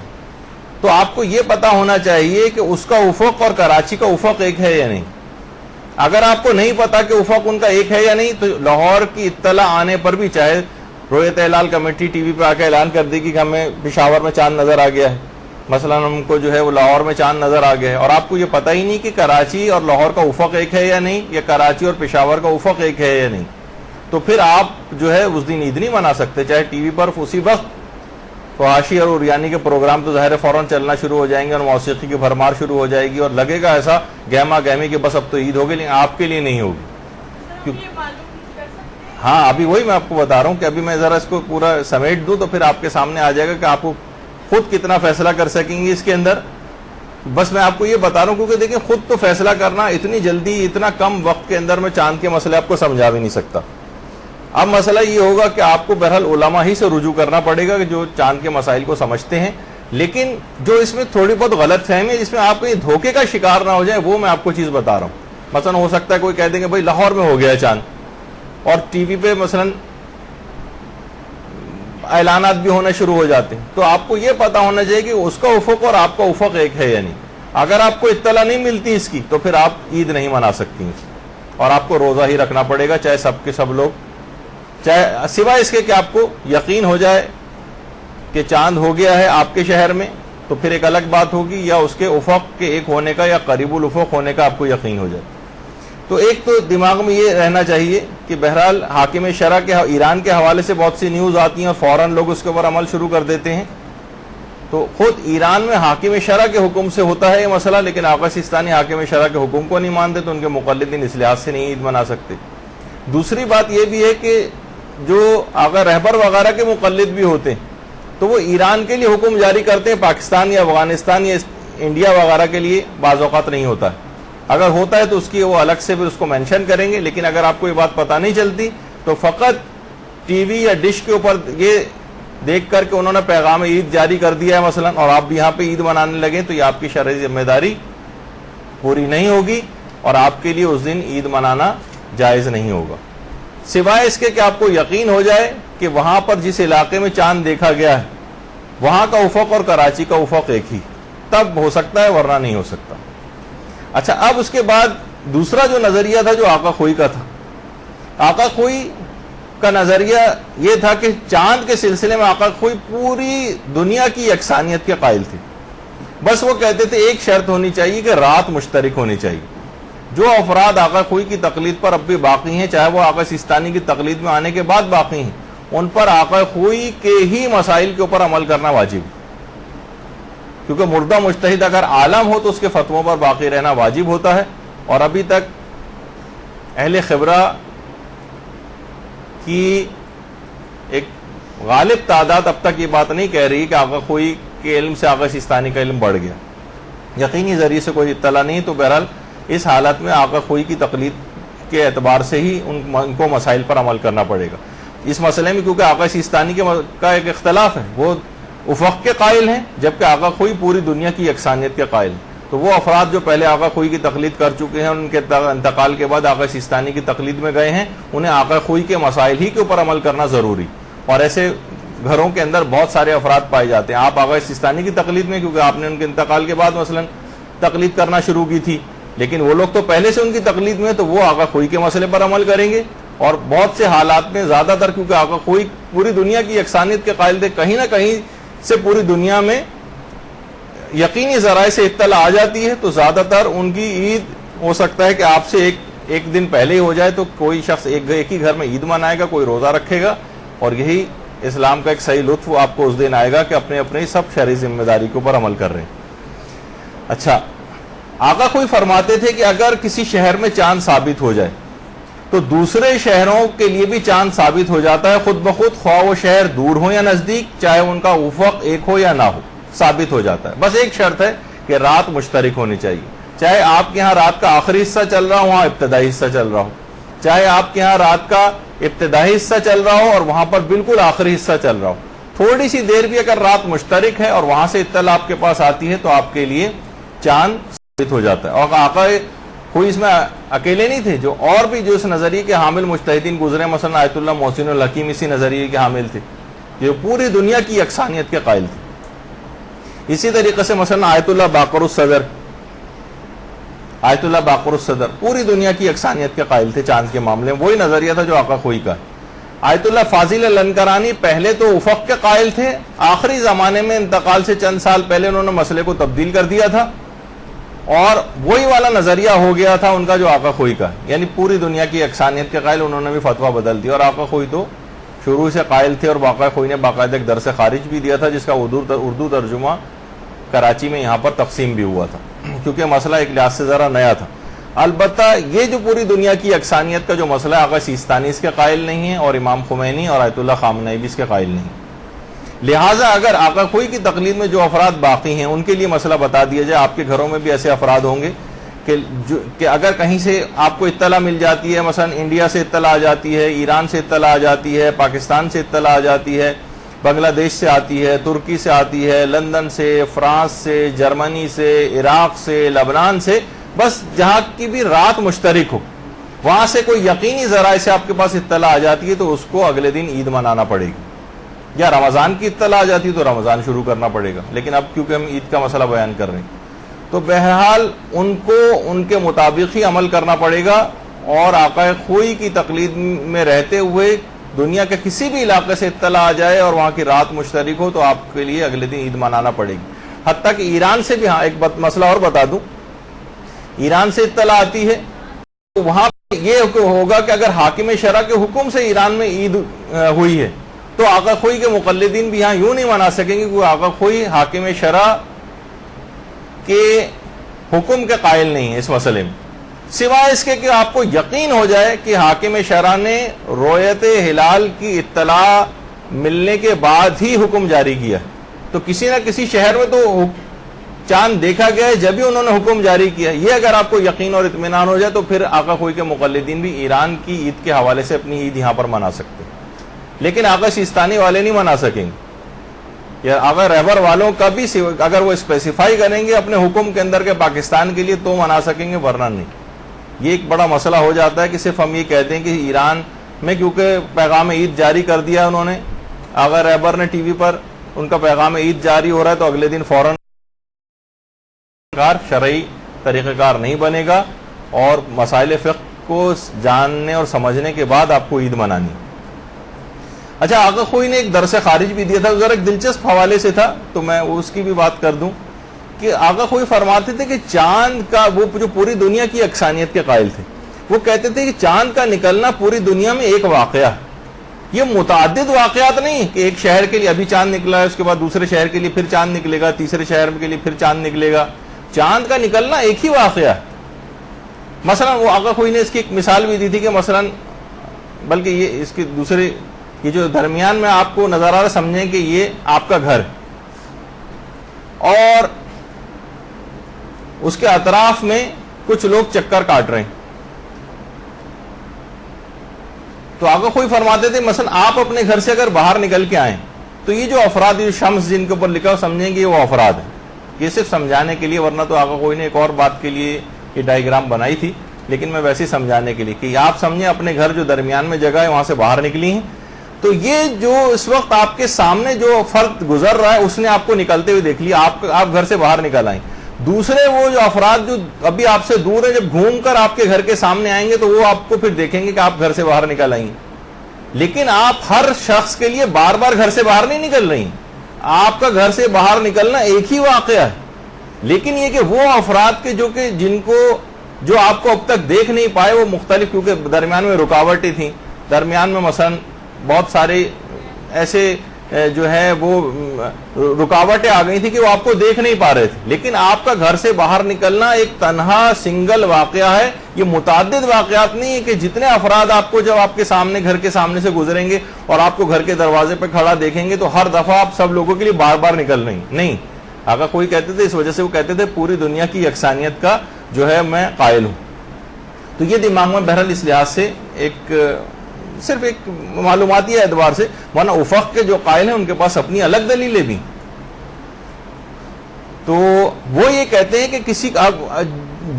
تو آپ کو یہ پتا ہونا چاہیے کہ اس کا افق اور کراچی کا افق ایک ہے یا نہیں. اگر آپ کو نہیں پتا کہ افق ان کا ایک ہے یا نہیں, تو لاہور کی اطلاع آنے پر بھی, چاہے رویت ہلال کمیٹی ٹی وی پہ آ کے اعلان کر دی کہ ہمیں پشاور میں چاند نظر آ گیا ہے, مثلا ہم کو جو ہے وہ لاہور میں چاند نظر آ گیا ہے, اور آپ کو یہ پتہ ہی نہیں کہ کراچی اور لاہور کا افق ایک ہے یا نہیں, یا کراچی اور پشاور کا افق ایک ہے یا نہیں, تو پھر آپ جو ہے اس دن عید نہیں منا سکتے. چاہے ٹی وی پر اسی وقت فحاشی اور اریانی کے پروگرام تو ظاہر فوراً چلنا شروع ہو جائیں گے, اور موسیقی کی بھرمار شروع ہو جائے گی, اور لگے گا ایسا گہما گہمی کہ بس اب تو عید ہوگی, لیکن آپ کے لیے نہیں ہوگی. ہاں, ابھی وہی میں آپ کو بتا رہا ہوں کہ ابھی میں ذرا اس کو پورا سمیٹ دوں تو پھر آپ کے سامنے آ جائے گا کہ آپ کو خود کتنا فیصلہ کر سکیں گے اس کے اندر. بس میں آپ کو یہ بتا رہا ہوں کیونکہ دیکھیں خود تو فیصلہ کرنا اتنی جلدی, اتنا کم وقت کے اندر میں چاند کے مسئلے آپ کو سمجھا بھی نہیں سکتا. اب مسئلہ یہ ہوگا کہ آپ کو بہرحال علماء ہی سے رجوع کرنا پڑے گا کہ جو چاند کے مسائل کو سمجھتے ہیں, لیکن جو اس میں تھوڑی بہت غلط فہمی ہے جس میں آپ کو یہ دھوکے کا شکار نہ ہو جائے, وہ میں آپ کو چیز بتا رہا ہوں. مثلا ہو سکتا ہے کوئی کہہ دیں کہ بھائی لاہور میں ہو گیا چاند, اور ٹی وی پہ مثلا اعلانات بھی ہونا شروع ہو جاتے ہیں, تو آپ کو یہ پتا ہونا چاہیے کہ اس کا افق اور آپ کا افق ایک ہے یا نہیں. اگر آپ کو اطلاع نہیں ملتی اس کی تو پھر آپ عید نہیں منا سکتی, اور آپ کو روزہ ہی رکھنا پڑے گا, چاہے سب کے سب لوگ, چاہے سوائے اس کے کہ آپ کو یقین ہو جائے کہ چاند ہو گیا ہے آپ کے شہر میں, تو پھر ایک الگ بات ہوگی، یا اس کے افق کے ایک ہونے کا یا قریب الافق ہونے کا آپ کو یقین ہو جائے۔ تو ایک تو دماغ میں یہ رہنا چاہیے کہ بہرحال حاکم شرع کے ایران کے حوالے سے بہت سی نیوز آتی ہیں اور فوراً لوگ اس کے اوپر عمل شروع کر دیتے ہیں۔ تو خود ایران میں حاکم شرع کے حکم سے ہوتا ہے یہ مسئلہ، لیکن آقا سیستانی حاکم شرع کے حکم کو نہیں مانتے، تو ان کے مقلدین اس لحاظ سے نہیں عید منا سکتے۔ دوسری بات یہ بھی ہے کہ جو آقا رہبر وغیرہ کے مقلد بھی ہوتے ہیں تو وہ ایران کے لیے حکم جاری کرتے ہیں، پاکستان یا افغانستان یا انڈیا وغیرہ کے لیے بعض اوقات نہیں ہوتا ہے۔ اگر ہوتا ہے تو اس کی وہ الگ سے بھی اس کو مینشن کریں گے، لیکن اگر آپ کو یہ بات پتہ نہیں چلتی تو فقط ٹی وی یا ڈش کے اوپر یہ دیکھ کر کے انہوں نے پیغام عید جاری کر دیا ہے مثلا، اور آپ بھی یہاں پہ عید منانے لگے، تو یہ آپ کی شرعی ذمہ داری پوری نہیں ہوگی اور آپ کے لیے اس دن عید منانا جائز نہیں ہوگا، سوائے اس کے کہ آپ کو یقین ہو جائے کہ وہاں پر جس علاقے میں چاند دیکھا گیا ہے وہاں کا افق اور کراچی کا افق ایک ہی، تب ہو سکتا ہے، ورنہ نہیں ہو سکتا۔ اچھا، اب اس کے بعد دوسرا جو نظریہ تھا جو آقا خوئی کا تھا، آقا خوئی کا نظریہ یہ تھا کہ چاند کے سلسلے میں آقا خوئی پوری دنیا کی یکسانیت کے قائل تھے، بس وہ کہتے تھے ایک شرط ہونی چاہیے کہ رات مشترک ہونی چاہیے۔ جو افراد آقا خوئی کی تقلید پر اب بھی باقی ہیں، چاہے وہ آقا سیستانی کی تقلید میں آنے کے بعد باقی ہیں، ان پر آقا خوئی کے ہی مسائل کے اوپر عمل کرنا واجب ہے، کیونکہ مردہ مجتہد اگر عالم ہو تو اس کے فتووں پر باقی رہنا واجب ہوتا ہے، اور ابھی تک اہل خبرہ کی ایک غالب تعداد اب تک یہ بات نہیں کہہ رہی کہ آقا خوئی کے علم سے آقا سیستانی کا علم بڑھ گیا، یقینی ذریعے سے کوئی اطلاع نہیں، تو بہرحال اس حالت میں آقا خوئی کی تقلید کے اعتبار سے ہی ان کو مسائل پر عمل کرنا پڑے گا۔ اس مسئلے میں کیونکہ آقا سیستانی کا ایک اختلاف ہے، وہ افق کے قائل ہیں جبکہ آقا خوئی پوری دنیا کی یکسانیت کے قائل ہیں، تو وہ افراد جو پہلے آقا خوئی کی تقلید کر چکے ہیں، ان کے انتقال کے بعد آقا سیستانی کی تقلید میں گئے ہیں، انہیں آقا خوئی کے مسائل ہی کے اوپر عمل کرنا ضروری، اور ایسے گھروں کے اندر بہت سارے افراد پائے جاتے ہیں۔ آپ آقا سیستانی کی تقلید میں کیونکہ آپ نے ان کے انتقال کے بعد مثلا تقلید کرنا شروع کی تھی، لیکن وہ لوگ تو پہلے سے ان کی تقلید میں، تو وہ آقا خوئی کے مسئلے پر عمل کریں گے، اور بہت سے حالات میں زیادہ تر کیونکہ آقا خوئی پوری دنیا کی یکسانیت کے قائل تھے، کہیں نہ کہیں سے پوری دنیا میں یقینی ذرائع سے اطلاع آ جاتی ہے، تو زیادہ تر ان کی عید ہو سکتا ہے کہ آپ سے ایک دن پہلے ہی ہو جائے، تو کوئی شخص ایک ہی گھر میں عید منائے گا، کوئی روزہ رکھے گا، اور یہی اسلام کا ایک صحیح لطف آپ کو اس دن آئے گا کہ اپنے اپنے سب شرعی ذمہ داری کے اوپر عمل کر رہے ہیں۔ اچھا، آقا خوئی فرماتے تھے کہ اگر کسی شہر میں چاند ثابت ہو جائے تو دوسرے شہروں کے لیے بھی چاند ثابت ہو جاتا ہے، خود بخود، خواہ وہ شہر دور ہو یا نزدیک، چاہے ان کا افق ایک ہو یا نہ ہو، ثابت ہو جاتا ہے۔ بس ایک شرط ہے کہ رات مشترک ہونی چاہیے، چاہے آپ کے ہاں رات کا آخری حصہ چل رہا ہو، وہاں ابتدائی حصہ چل رہا ہو، چاہے آپ کے ہاں رات کا ابتدائی حصہ چل رہا ہو اور وہاں پر بالکل آخری حصہ چل رہا ہو، تھوڑی سی دیر بھی اگر رات مشترک ہے اور وہاں سے اطلاع آپ کے پاس آتی ہے تو آپ کے لیے چاند ثابت ہو جاتا ہے۔ اور آقا کوئی اس میں اکیلے نہیں تھے، جو اور بھی جو اس نظریے کے حامل مجتہدین گزرے، مثلا آیت اللہ محسن الحکیم اسی نظریے کے حامل تھے، جو پوری دنیا کی یکسانیت کے قائل تھے۔ اسی طریقے سے مثلا آیت اللہ باقر الصدر پوری دنیا کی یکسانیت کے قائل تھے چاند کے معاملے میں، وہی نظریہ تھا جو آقا خوئی کا ہے۔ آیت اللہ فاضل لنکرانی پہلے تو افق کے قائل تھے، آخری زمانے میں انتقال سے چند سال پہلے انہوں نے مسئلے کو تبدیل کر دیا تھا، اور وہی والا نظریہ ہو گیا تھا ان کا جو آقا خوئی کا، یعنی پوری دنیا کی یکسانیت کے قائل، انہوں نے بھی فتویٰ بدل دیا، اور آقا خوئی تو شروع سے قائل تھے، اور آقا خوئی نے باقاعدہ ایک درس خارج بھی دیا تھا جس کا اردو ترجمہ کراچی میں یہاں پر تقسیم بھی ہوا تھا، کیونکہ مسئلہ ایک لحاظ سے ذرا نیا تھا۔ البتہ یہ جو پوری دنیا کی یکسانیت کا جو مسئلہ ہے، آقا سیستانی اس کے قائل نہیں ہے، اور امام خمینی اور آیت اللہ خامنئی بھی اس کے قائل نہیں، لہٰذا اگر آقا خوئی کی تقلید میں جو افراد باقی ہیں ان کے لیے مسئلہ بتا دیا جائے، آپ کے گھروں میں بھی ایسے افراد ہوں گے کہ اگر کہیں سے آپ کو اطلاع مل جاتی ہے، مثلا انڈیا سے اطلاع آ جاتی ہے، ایران سے اطلاع آ جاتی ہے، پاکستان سے اطلاع آ جاتی ہے، بنگلہ دیش سے آتی ہے، ترکی سے آتی ہے، لندن سے، فرانس سے، جرمنی سے، عراق سے، لبنان سے، بس جہاں کی بھی رات مشترک ہو، وہاں سے کوئی یقینی ذرائع سے آپ کے پاس اطلاع آ جاتی ہے تو اس کو اگلے دن عید منانا پڑے گی، یا رمضان کی اطلاع آ جاتی ہے تو رمضان شروع کرنا پڑے گا، لیکن اب کیونکہ ہم عید کا مسئلہ بیان کر رہے ہیں تو بہرحال ان کو ان کے مطابق ہی عمل کرنا پڑے گا، اور آقا خوئی کی تقلید میں رہتے ہوئے دنیا کے کسی بھی علاقے سے اطلاع آ جائے اور وہاں کی رات مشترک ہو تو آپ کے لیے اگلے دن عید منانا پڑے گی۔ حتیٰ کہ ایران سے بھی, ہاں ایک مسئلہ اور بتا دوں, ایران سے اطلاع آتی ہے تو وہاں یہ ہوگا کہ اگر حاکم شرع کے حکم سے ایران میں عید ہوئی ہے تو آقا خوئی کے مقلدین بھی یہاں یوں نہیں منا سکیں گے کہ آقا خوئی حاکم شرع کے حکم کے قائل نہیں ہے اس مسئلے میں, سوائے اس کے کہ آپ کو یقین ہو جائے کہ حاکم شرع نے رؤیت ہلال کی اطلاع ملنے کے بعد ہی حکم جاری کیا. تو کسی نہ کسی شہر میں تو چاند دیکھا گیا ہے جب ہی انہوں نے حکم جاری کیا. یہ اگر آپ کو یقین اور اطمینان ہو جائے تو پھر آقا خوئی کے مقلدین بھی ایران کی عید کے حوالے سے اپنی عید یہاں پر منا سکتے ہیں, لیکن آقا سیستانی والے نہیں منا سکیں گے. یا آقا رہبر والوں کا بھی اگر وہ اسپیسیفائی کریں گے اپنے حکم کے اندر کے پاکستان کے لیے تو منا سکیں گے, ورنہ نہیں. یہ ایک بڑا مسئلہ ہو جاتا ہے کہ صرف ہم یہ کہتے ہیں کہ ایران میں کیونکہ پیغام عید جاری کر دیا انہوں نے, آقا رہبر نے ٹی وی پر ان کا پیغام عید جاری ہو رہا ہے تو اگلے دن فوراً شرعی طریقہ کار نہیں بنے گا اور مسائل فقہ کو جاننے اور سمجھنے کے بعد آپ کو عید منانی. اچھا, آقا خوئی نے ایک درس خارج بھی دیا تھا, ذرا ایک دلچسپ حوالے سے تھا تو میں اس کی بھی بات کر دوں کہ آقا خوئی فرماتے تھے کہ چاند کا, وہ جو پوری دنیا کی یکسانیت کے قائل تھے, وہ کہتے تھے کہ چاند کا نکلنا پوری دنیا میں ایک واقعہ ہے, یہ متعدد واقعات نہیں کہ ایک شہر کے لیے ابھی چاند نکلا ہے, اس کے بعد دوسرے شہر کے لیے پھر چاند نکلے گا, تیسرے شہر کے لیے پھر چاند نکلے گا. چاند کا نکلنا ایک ہی واقعہ ہے. مثلا وہ آقا خوئی نے اس کی ایک مثال بھی دی تھی کہ مثلا, بلکہ یہ اس کے دوسرے, یہ جو درمیان میں آپ کو نظر آ رہا سمجھیں کہ یہ آپ کا گھر اور اس کے اطراف میں کچھ لوگ چکر کاٹ رہے ہیں. تو آقا خوئی فرماتے تھے مثلا آپ اپنے گھر سے اگر باہر نکل کے آئیں تو یہ جو افراد, یہ شمس جن کے اوپر لکھا ہو, سمجھیں کہ یہ وہ افراد ہیں. یہ صرف سمجھانے کے لیے, ورنہ تو آقا خوئی نے ایک اور بات کے لیے یہ ڈائیگرام بنائی تھی, لیکن میں ویسے ہی سمجھانے کے لیے کہ آپ سمجھیں اپنے گھر جو درمیان میں جگہ ہے وہاں سے باہر نکلی ہیں تو یہ جو اس وقت آپ کے سامنے جو فرد گزر رہا ہے اس نے آپ کو نکلتے ہوئے دیکھ لیا, آپ گھر سے باہر نکل آئیں. دوسرے وہ جو افراد جو ابھی آپ سے دور ہیں, جب گھوم کر آپ کے گھر کے سامنے آئیں گے تو وہ آپ کو پھر دیکھیں گے کہ آپ گھر سے باہر نکل آئیں. لیکن آپ ہر شخص کے لیے بار بار گھر سے باہر نہیں نکل رہی, آپ کا گھر سے باہر نکلنا ایک ہی واقعہ ہے. لیکن یہ کہ وہ افراد کے جن کو جو آپ کو اب تک دیکھ نہیں پائے, وہ مختلف, کیونکہ درمیان میں رکاوٹیں تھیں, درمیان میں مثلا بہت سارے ایسے جو ہے وہ رکاوٹیں آ گئی تھی کہ وہ آپ کو دیکھ نہیں پا رہے تھے. لیکن آپ کا گھر سے باہر نکلنا ایک تنہا سنگل واقعہ ہے, یہ متعدد واقعات نہیں ہے کہ جتنے افراد آپ کو جب آپ کے سامنے گھر کے سامنے سے گزریں گے اور آپ کو گھر کے دروازے پہ کھڑا دیکھیں گے تو ہر دفعہ آپ سب لوگوں کے لیے بار بار نکل رہی ہیں. نہیں, آقا کوئی کہتے تھے, اس وجہ سے وہ کہتے تھے پوری دنیا کی یکسانیت کا جو ہے میں قائل ہوں. تو یہ دماغ میں بہرحال اس لحاظ سے ایک صرف ایک معلوماتی اعتبار سے, ورنہ افق کے جو قائل ہیں ان کے پاس اپنی الگ دلیلیں بھی. تو وہ یہ کہتے ہیں کہ کسی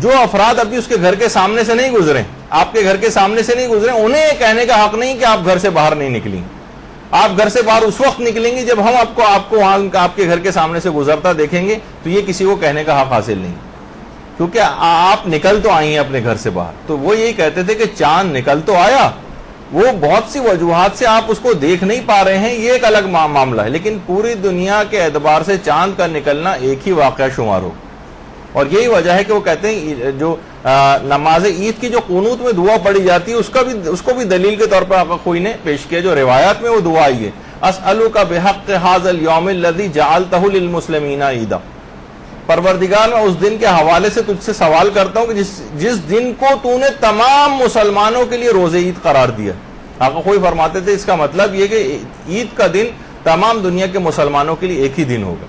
جو افراد ابھی اس کے گھر کے سامنے سے نہیں گزرے, آپ کے گھر کے سامنے سے نہیں گزرے, انہیں یہ کہنے کا حق نہیں کہ آپ گھر سے باہر نہیں نکلیں. آپ گھر سے باہر اس وقت نکلیں گے جب ہم آپ کو وہاں آپ کے گھر کے سامنے سے گزرتا دیکھیں گے, تو یہ کسی کو کہنے کا حق حاصل نہیں, کیونکہ آپ نکل تو آئی ہیں اپنے گھر سے باہر. تو وہ یہی کہتے تھے کہ چاند نکل تو آیا, وہ بہت سی وجوہات سے آپ اس کو دیکھ نہیں پا رہے ہیں, یہ ایک الگ معاملہ ہے, لیکن پوری دنیا کے اعتبار سے چاند کا نکلنا ایک ہی واقعہ شمار ہو. اور یہی وجہ ہے کہ وہ کہتے ہیں جو نماز عید کی جو قنوت میں دعا پڑھی جاتی ہے اس کو بھی دلیل کے طور پر آقا خوئی نے پیش کیا. جو روایات میں وہ دعا آئی ہے, اسألک بحق ھذا اليوم الذی جعلتہ للمسلمین عیدا, پروردگار میں اس دن کے حوالے سے تجھ سے سوال کرتا ہوں کہ جس دن کو تو نے تمام مسلمانوں کے لیے روز عید قرار دیا. آقا خوئی فرماتے تھے اس کا مطلب یہ کہ عید کا دن تمام دنیا کے مسلمانوں کے لیے ایک ہی دن ہوگا.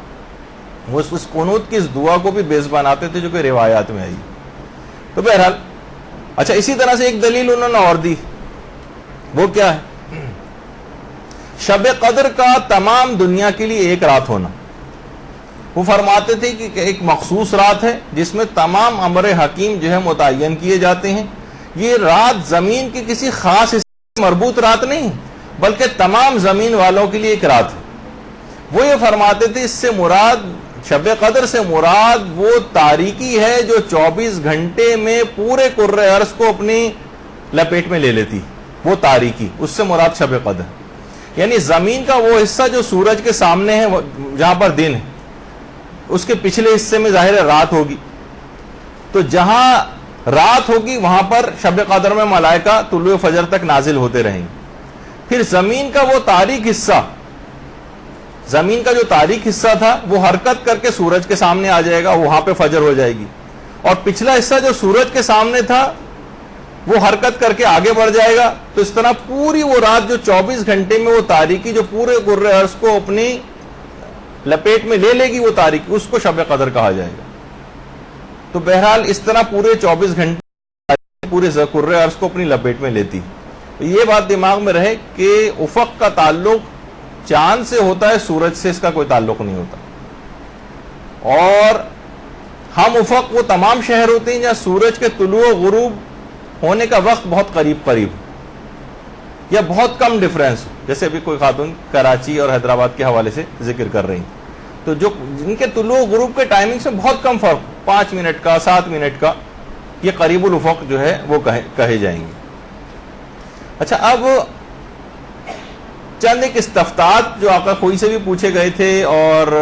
وہ اس قنوت کی اس دعا کو بھی بیس بناتے تھے جو کہ روایات میں آئی. تو بہرحال اچھا, اسی طرح سے ایک دلیل انہوں نے اور دی, وہ کیا ہے, شب قدر کا تمام دنیا کے لیے ایک رات ہونا. وہ فرماتے تھے کہ ایک مخصوص رات ہے جس میں تمام امر حکیم جو ہے متعین کیے جاتے ہیں. یہ رات زمین کی کسی خاص حصے مربوط رات نہیں, بلکہ تمام زمین والوں کے لیے ایک رات ہے. وہ یہ فرماتے تھے اس سے مراد, شب قدر سے مراد وہ تاریکی ہے جو 24 گھنٹے میں پورے کرۂ ارض کو اپنی لپیٹ میں لے لیتی, وہ تاریکی, اس سے مراد شب قدر. یعنی زمین کا وہ حصہ جو سورج کے سامنے ہے جہاں پر دن ہے, اس کے پچھلے حصے میں ظاہر ہے رات ہوگی، تو جہاں رات ہوگی وہاں پر شب قدر میں ملائکہ طلوع فجر تک نازل ہوتے رہیں گے. پھر زمین کا وہ تاریک حصہ، زمین کا جو تاریک حصہ تھا وہ حرکت کر کے سورج کے سامنے آ جائے گا، وہاں پہ فجر ہو جائے گی. اور پچھلا حصہ جو سورج کے سامنے تھا وہ حرکت کر کے آگے بڑھ جائے گا. تو اس طرح پوری وہ رات جو 24 گھنٹے میں وہ تاریکی جو پورے کرۂ ارض کو اپنی لپیٹ میں لے لے گی، وہ تاریکی، اس کو شب قدر کہا جائے گا. تو بہرحال اس طرح پورے 24 گھنٹے پورے کرۂ ارض کو اپنی لپیٹ میں لیتی. یہ بات دماغ میں رہے کہ افق کا تعلق چاند سے ہوتا ہے، سورج سے اس کا کوئی تعلق نہیں ہوتا. اور ہم افق وہ تمام شہر ہوتے ہیں جہاں سورج کے طلوع و غروب ہونے کا وقت بہت قریب قریب یا بہت کم ڈفرینس، جیسے ابھی کوئی خاتون کراچی اور حیدرآباد کے حوالے سے ذکر کر رہی ہیں، تو جو جن کے طلوع و غروب کے ٹائمنگ سے بہت کم فرق، 5 منٹ کا 7 منٹ کا، یہ قریب الافق جو ہے وہ کہے جائیں گے. اچھا، اب چند ایک استفتاءات جو آقا خوئی سے بھی پوچھے گئے تھے اور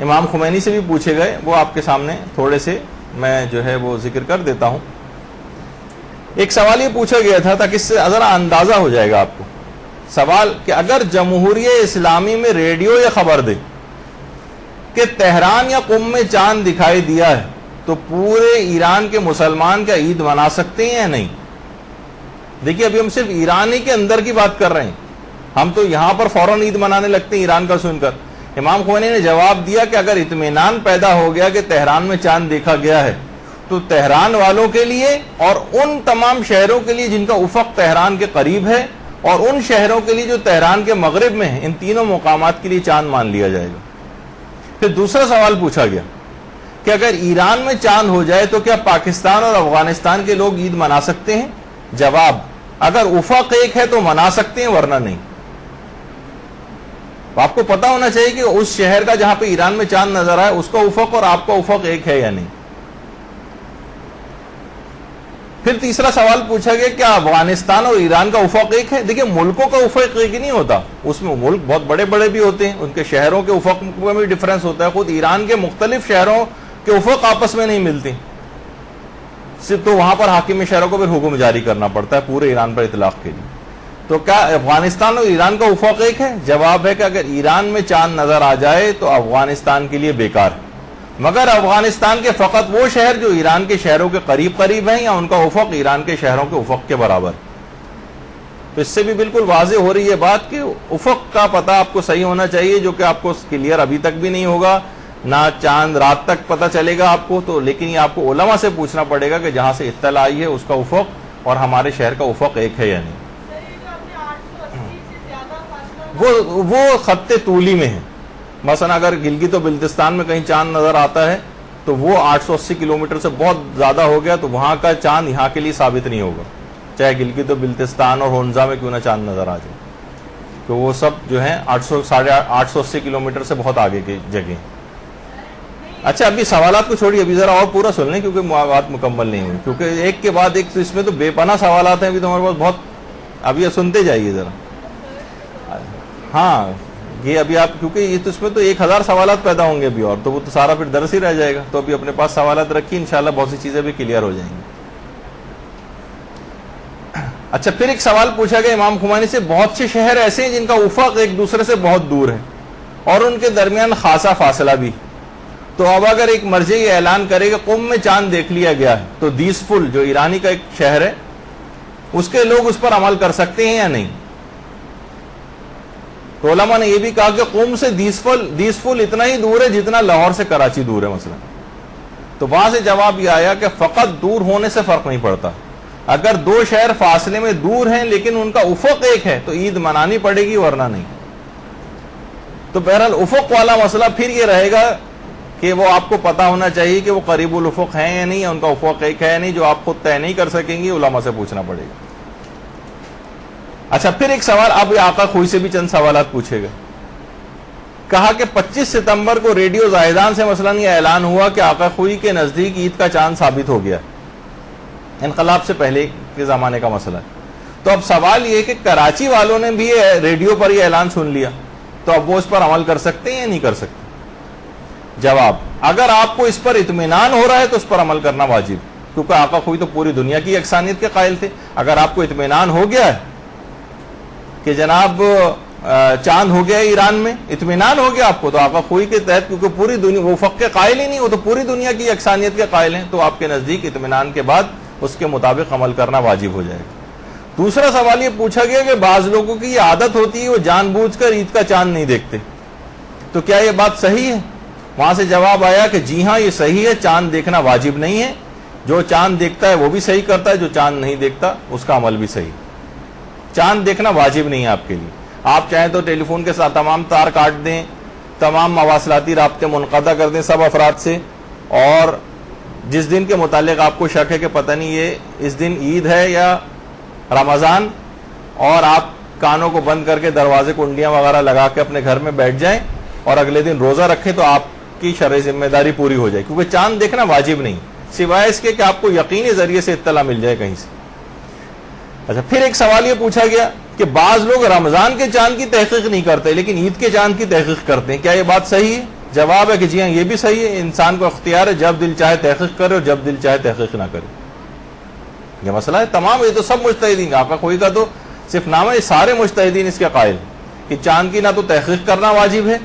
امام خمینی سے بھی پوچھے گئے، وہ آپ کے سامنے تھوڑے سے میں جو ہے وہ ذکر کر دیتا ہوں. ایک سوال یہ پوچھا گیا تھا تاکہ اس سے ذرا اندازہ ہو جائے گا آپ کو. سوال کہ اگر جمہوریہ اسلامی میں ریڈیو یہ خبر دے کہ تہران یا قم میں چاند دکھائی دیا ہے تو پورے ایران کے مسلمان کیا عید منا سکتے ہیں یا نہیں؟ دیکھیے ابھی ہم صرف ایران ہی کے اندر کی بات کر رہے ہیں، ہم تو یہاں پر فوراً عید منانے لگتے ہیں ایران کا سن کر. امام خمینی نے جواب دیا کہ اگر اطمینان پیدا ہو گیا کہ تہران میں چاند دیکھا گیا ہے تو تہران والوں کے لیے اور ان تمام شہروں کے لیے جن کا افق تہران کے قریب ہے اور ان شہروں کے لیے جو تہران کے مغرب میں ہیں، ان تینوں مقامات کے لیے چاند مان لیا جائے گا. پھر دوسرا سوال پوچھا گیا کہ اگر ایران میں چاند ہو جائے تو کیا پاکستان اور افغانستان کے لوگ عید منا سکتے ہیں؟ جواب، اگر افق ایک ہے تو منا سکتے ہیں ورنہ نہیں. آپ کو پتا ہونا چاہیے کہ اس شہر کا جہاں پہ ایران میں چاند نظر آئے اس کا افق اور آپ کا افق ایک ہے یا نہیں. پھر تیسرا سوال پوچھا گیا کیا افغانستان اور ایران کا افق ایک ہے؟ دیکھیں ملکوں کا افق ایک نہیں ہوتا، اس میں ملک بہت بڑے بڑے بھی ہوتے ہیں، ان کے شہروں کے افق میں بھی ڈفرینس ہوتا ہے. خود ایران کے مختلف شہروں کے افق آپس میں نہیں ملتے، صرف تو وہاں پر حاکم شہروں کو پھر حکم جاری کرنا پڑتا ہے پورے ایران پر اطلاق کے لیے. تو کیا افغانستان اور ایران کا افق ایک ہے؟ جواب ہے کہ اگر ایران میں چاند نظر آ جائے تو افغانستان کے لیے بیکار ہے، مگر افغانستان کے فقط وہ شہر جو ایران کے شہروں کے قریب قریب ہیں یا ان کا افق ایران کے شہروں کے افق کے برابر. تو اس سے بھی بالکل واضح ہو رہی ہے بات کہ افق کا پتہ آپ کو صحیح ہونا چاہیے، جو کہ آپ کو کلیئر ابھی تک بھی نہیں ہوگا، نہ چاند رات تک پتہ چلے گا آپ کو. تو لیکن یہ آپ کو علماء سے پوچھنا پڑے گا کہ جہاں سے اطلاع آئی ہے اس کا افق اور ہمارے شہر کا افق ایک ہے یا نہیں. وہ خط طولی میں ہے. مثلا اگر گلگت و بلتستان میں کہیں چاند نظر آتا ہے تو وہ 880 کلومیٹر سے بہت زیادہ ہو گیا، تو وہاں کا چاند یہاں کے لیے ثابت نہیں ہوگا، چاہے گلگت و بلتستان اور ہونزا میں کیوں نہ چاند نظر آ جائے. تو وہ سب جو ہیں 880 کلومیٹر سے بہت آگے کی جگہ. اچھا ابھی سوالات کو چھوڑیے، ابھی ذرا اور پورا سن لیں کیونکہ بات مکمل نہیں ہوئی، کیونکہ ایک کے بعد ایک تو اس میں تو بے پناہ سوالات ہیں ابھی تو ہمارے پاس بہت. ابھی یہ سنتے جائیے ذرا. ہاں یہ ابھی آپ کیونکہ یہ تو اس میں تو 1000 سوالات پیدا ہوں گے ابھی، اور تو وہ تو سارا پھر درس ہی رہ جائے گا. تو ابھی اپنے پاس سوالات رکھیے، انشاءاللہ بہت سی چیزیں بھی کلیئر ہو جائیں گی. اچھا پھر ایک سوال پوچھا گیا امام خمینی سے، بہت سے شہر ایسے ہیں جن کا افق ایک دوسرے سے بہت دور ہے اور ان کے درمیان خاصا فاصلہ بھی. تو اب اگر ایک مرجع یہ اعلان کرے کہ قم میں چاند دیکھ لیا گیا ہے تو دیسفل جو ایرانی کا ایک شہر ہے اس کے لوگ اس پر عمل کر سکتے ہیں یا نہیں؟ تو علماء نے یہ بھی کہا کہ قم سے دیسفل اتنا ہی دور ہے جتنا لاہور سے کراچی دور ہے مثلا. تو وہاں سے جواب یہ آیا کہ فقط دور ہونے سے فرق نہیں پڑتا، اگر دو شہر فاصلے میں دور ہیں لیکن ان کا افق ایک ہے تو عید منانی پڑے گی ورنہ نہیں. تو بہرحال افق والا مسئلہ پھر یہ رہے گا کہ وہ آپ کو پتا ہونا چاہیے کہ وہ قریب الافق ہیں یا نہیں، یا ان کا افق ایک ہے یا نہیں، جو آپ خود طے نہیں کر سکیں گے، علماء سے پوچھنا پڑے گا. اچھا پھر ایک سوال اب آقا خوئی سے بھی چند سوالات پوچھے گئے. کہا کہ 25 ستمبر کو ریڈیو زاہدان سے مثلا یہ اعلان ہوا کہ آقا خوئی کے نزدیک عید کا چاند ثابت ہو گیا، انقلاب سے پہلے کے زمانے کا مسئلہ ہے. تو اب سوال یہ کہ کراچی والوں نے بھی ریڈیو پر یہ اعلان سن لیا، تو اب وہ اس پر عمل کر سکتے ہیں یا نہیں کر سکتے؟ جواب: اگر آپ کو اس پر اطمینان ہو رہا ہے تو اس پر عمل کرنا واجب، کیونکہ آقا خوئی تو پوری دنیا کی یکسانیت کے قائل تھے۔ اگر آپ کو اطمینان ہو گیا ہے کہ جناب چاند ہو گیا ایران میں، اطمینان ہو گیا آپ کو، تو آقا خوئی کے تحت، کیونکہ پوری دنیا وہ فق کے قائل ہی نہیں، وہ تو پوری دنیا کی یکسانیت کے قائل ہیں، تو آپ کے نزدیک اطمینان کے بعد اس کے مطابق عمل کرنا واجب ہو جائے گا۔ دوسرا سوال یہ پوچھا گیا کہ بعض لوگوں کی یہ عادت ہوتی ہے وہ جان بوجھ کر عید کا چاند نہیں دیکھتے، تو کیا یہ بات صحیح ہے؟ وہاں سے جواب آیا کہ جی ہاں یہ صحیح ہے، چاند دیکھنا واجب نہیں ہے، جو چاند دیکھتا ہے وہ بھی صحیح کرتا ہے، جو چاند نہیں دیکھتا اس کا عمل بھی صحیح۔ چاند دیکھنا واجب نہیں ہے آپ کے لیے، آپ چاہیں تو ٹیلی فون کے ساتھ تمام تار کاٹ دیں، تمام مواصلاتی رابطے منقطع کر دیں سب افراد سے، اور جس دن کے متعلق آپ کو شک ہے کہ پتہ نہیں یہ اس دن عید ہے یا رمضان، اور آپ کانوں کو بند کر کے دروازے کنڈیاں وغیرہ لگا کے اپنے گھر میں بیٹھ جائیں اور اگلے دن روزہ رکھیں، تو آپ کی شرعی ذمہ داری پوری ہو جائے، کیونکہ چاند دیکھنا واجب نہیں، سوائے اس کے کہ آپ کو یقینی ذریعے سے اطلاع مل جائے کہیں سے۔ اچھا، پھر ایک سوال یہ پوچھا گیا کہ بعض لوگ رمضان کے چاند کی تحقیق نہیں کرتے لیکن عید کے چاند کی تحقیق کرتے ہیں، کیا یہ بات صحیح ہے؟ جواب ہے کہ جی ہاں یہ بھی صحیح ہے، انسان کو اختیار ہے، جب دل چاہے تحقیق کرے اور جب دل چاہے تحقیق نہ کرے۔ یہ مسئلہ ہے تمام، یہ تو سب مجتہدین، آقا کوئی کا تو صرف نام ہے، یہ سارے مجتہدین اس کے قائل کہ چاند کی نہ تو تحقیق کرنا واجب ہے،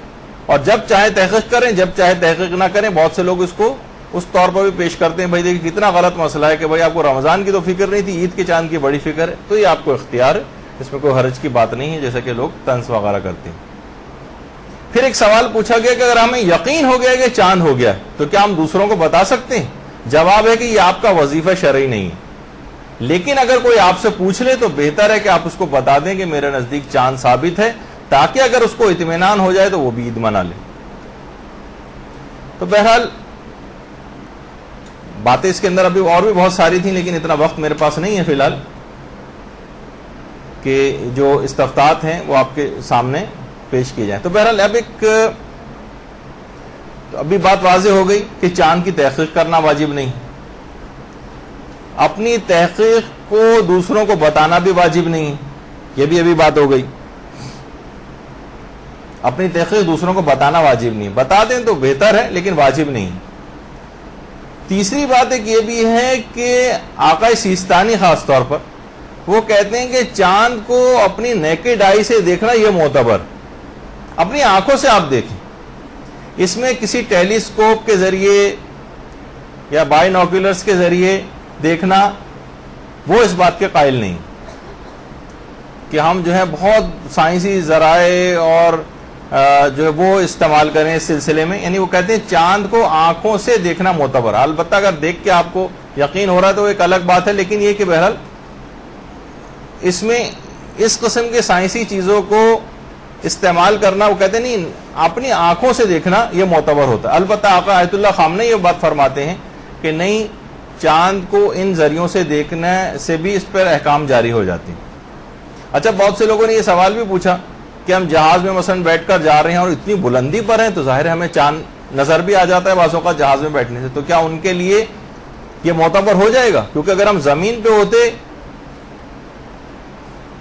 اور جب چاہے تحقیق کریں جب چاہے تحقیق نہ کریں۔ بہت سے لوگ اس کو اس طور پر بھی پیش کرتے ہیں، بھائی دیکھیں کتنا غلط مسئلہ ہے کہ بھائی آپ کو رمضان کی تو فکر نہیں تھی، عید کے چاند کی بڑی فکر ہے، تو یہ آپ کو اختیار ہے، اس میں کوئی حرج کی بات نہیں ہے، جیسا کہ لوگ طنز وغیرہ کرتے ہیں۔ پھر ایک سوال پوچھا گیا کہ اگر ہمیں یقین ہو گیا کہ چاند ہو گیا تو کیا ہم دوسروں کو بتا سکتے ہیں؟ جواب ہے کہ یہ آپ کا وظیفہ شرعی نہیں ہے، لیکن اگر کوئی آپ سے پوچھ لے تو بہتر ہے کہ آپ اس کو بتا دیں کہ میرے نزدیک چاند ثابت ہے، تاکہ اگر اس کو اطمینان ہو جائے تو وہ بھی عید منا لے۔ تو بہرحال باتیں اس کے اندر ابھی اور بھی بہت ساری تھیں، لیکن اتنا وقت میرے پاس نہیں ہے فی الحال کہ جو استفتاءات ہیں وہ آپ کے سامنے پیش کیے جائیں۔ تو بہرحال اب ابھی بات واضح ہو گئی کہ چاند کی تحقیق کرنا واجب نہیں، اپنی تحقیق کو دوسروں کو بتانا بھی واجب نہیں، یہ بھی ابھی بات ہو گئی۔ اپنی تحقیق دوسروں کو بتانا واجب نہیں، بتا دیں تو بہتر ہے لیکن واجب نہیں۔ تیسری بات ایک یہ بھی ہے کہ آقا سیستانی خاص طور پر وہ کہتے ہیں کہ چاند کو اپنی نیکڈ آئی سے دیکھنا یہ معتبر، اپنی آنکھوں سے آپ دیکھیں، اس میں کسی ٹیلیسکوپ کے ذریعے یا بائنوکولرز کے ذریعے دیکھنا وہ اس بات کے قائل نہیں کہ ہم جو ہے بہت سائنسی ذرائع اور جو ہے وہ استعمال کریں اس سلسلے میں، یعنی وہ کہتے ہیں چاند کو آنکھوں سے دیکھنا معتبر۔ البتہ اگر دیکھ کے آپ کو یقین ہو رہا ہے تو ایک الگ بات ہے، لیکن یہ کہ بہرحال اس میں اس قسم کے سائنسی چیزوں کو استعمال کرنا، وہ کہتے ہیں نہیں، اپنی آنکھوں سے دیکھنا یہ معتبر ہوتا ہے۔ البتہ آقا آیت اللہ خامنہ یہ بات فرماتے ہیں کہ نہیں، چاند کو ان ذریعوں سے دیکھنے سے بھی اس پر احکام جاری ہو جاتے ہیں۔ اچھا، بہت سے لوگوں نے یہ سوال بھی پوچھا کہ ہم جہاز میں مثلا بیٹھ کر جا رہے ہیں اور اتنی بلندی پر ہیں تو ظاہر ہے ہمیں چاند نظر بھی آ جاتا ہے بعض اوقات جہاز میں بیٹھنے سے، تو کیا ان کے لیے یہ معتبر ہو جائے گا؟ کیونکہ اگر ہم زمین پہ ہوتے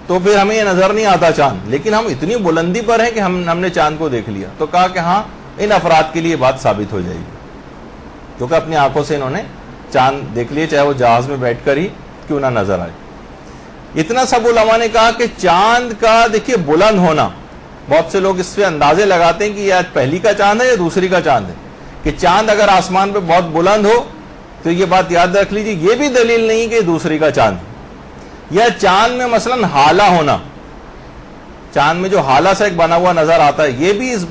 تو پھر ہمیں یہ نظر نہیں آتا چاند، لیکن ہم اتنی بلندی پر ہیں کہ ہم نے چاند کو دیکھ لیا، تو کہا کہ ہاں ان افراد کے لیے بات ثابت ہو جائے گی، کیونکہ اپنی آنکھوں سے انہوں نے چاند دیکھ لیے، چاہے وہ جہاز میں بیٹھ کر ہی کیوں نہ نظر آئے۔ اتنا سب علماء نے کہا کہ چاند کا دیکھیے بلند ہونا، بہت سے لوگ اس سے اندازے لگاتے ہیں کہ یہ آج پہلی کا چاند ہے یا دوسری کا چاند ہے، کہ چاند اگر آسمان پہ بہت بلند ہو تو یہ بات یاد رکھ لیجیے یہ بھی دلیل نہیں کہ دوسری کا چاند ہے۔ یا چاند میں مثلا ہالہ ہونا، چاند میں جو ہالہ سا ایک بنا ہوا نظر آتا ہے، یہ بھی اس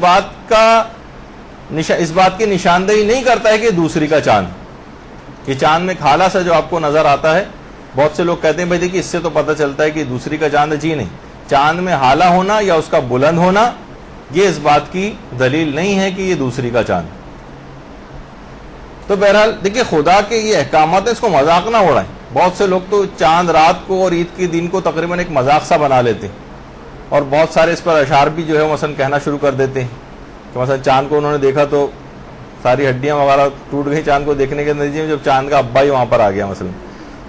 بات کی نشاندہی نہیں کرتا ہے کہ دوسری کا چاند۔ یہ چاند میں ایک ہالہ سا جو آپ کو نظر آتا ہے، بہت سے لوگ کہتے ہیں بھائی دیکھیے اس سے تو پتہ چلتا ہے کہ دوسری کا چاند ہے، جی نہیں، چاند میں ہالہ ہونا یا اس کا بلند ہونا یہ اس بات کی دلیل نہیں ہے کہ یہ دوسری کا چاند۔ تو بہرحال دیکھیے خدا کے یہ احکامات ہیں، اس کو مذاق نہ اڑائیں۔ بہت سے لوگ تو چاند رات کو اور عید کے دن کو تقریباً ایک مذاق سا بنا لیتے ہیں، اور بہت سارے اس پر اشعار بھی جو ہے مثلا کہنا شروع کر دیتے ہیں کہ مثلا چاند کو انہوں نے دیکھا تو ساری ہڈیاں وغیرہ ٹوٹ گئی چاند کو دیکھنے کے نتیجے میں، جب چاند کا ابا ہی وہاں پر آ گیا مثلا۔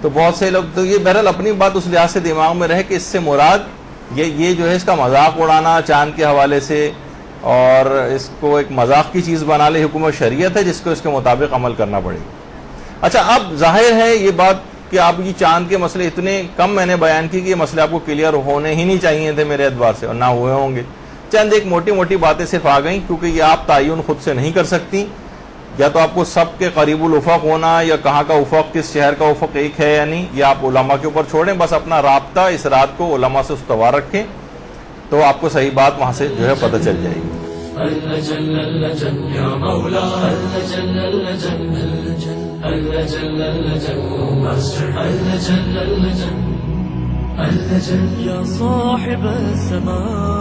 تو بہت سے لوگ تو یہ بہرحال اپنی بات اس لحاظ سے دماغ میں رہے کہ اس سے مراد یہ جو ہے اس کا مذاق اڑانا چاند کے حوالے سے، اور اس کو ایک مذاق کی چیز بنا لے. حکومت شریعت ہے جس کو اس کے مطابق عمل کرنا پڑے گا. اچھا اب ظاہر ہے یہ بات کہ آپ یہ چاند کے مسئلے اتنے کم میں نے بیان کی کہ یہ مسئلے آپ کو کلیئر ہونے ہی نہیں چاہیے تھے میرے اعتبار سے, اور نہ ہوئے ہوں گے. چند ایک موٹی موٹی باتیں صرف آ گئیں کیونکہ یہ آپ تعین خود سے نہیں کر سکتی. یا تو آپ کو سب کے قریب الافق ہونا, یا کہاں کا افق کس شہر کا افق ایک ہے یا نہیں, یہ آپ علماء کے اوپر چھوڑیں. بس اپنا رابطہ اس رات کو علماء سے استوار رکھیں تو آپ کو صحیح بات وہاں سے جو ہے پتہ چل جائے گی. يا صاحب السماء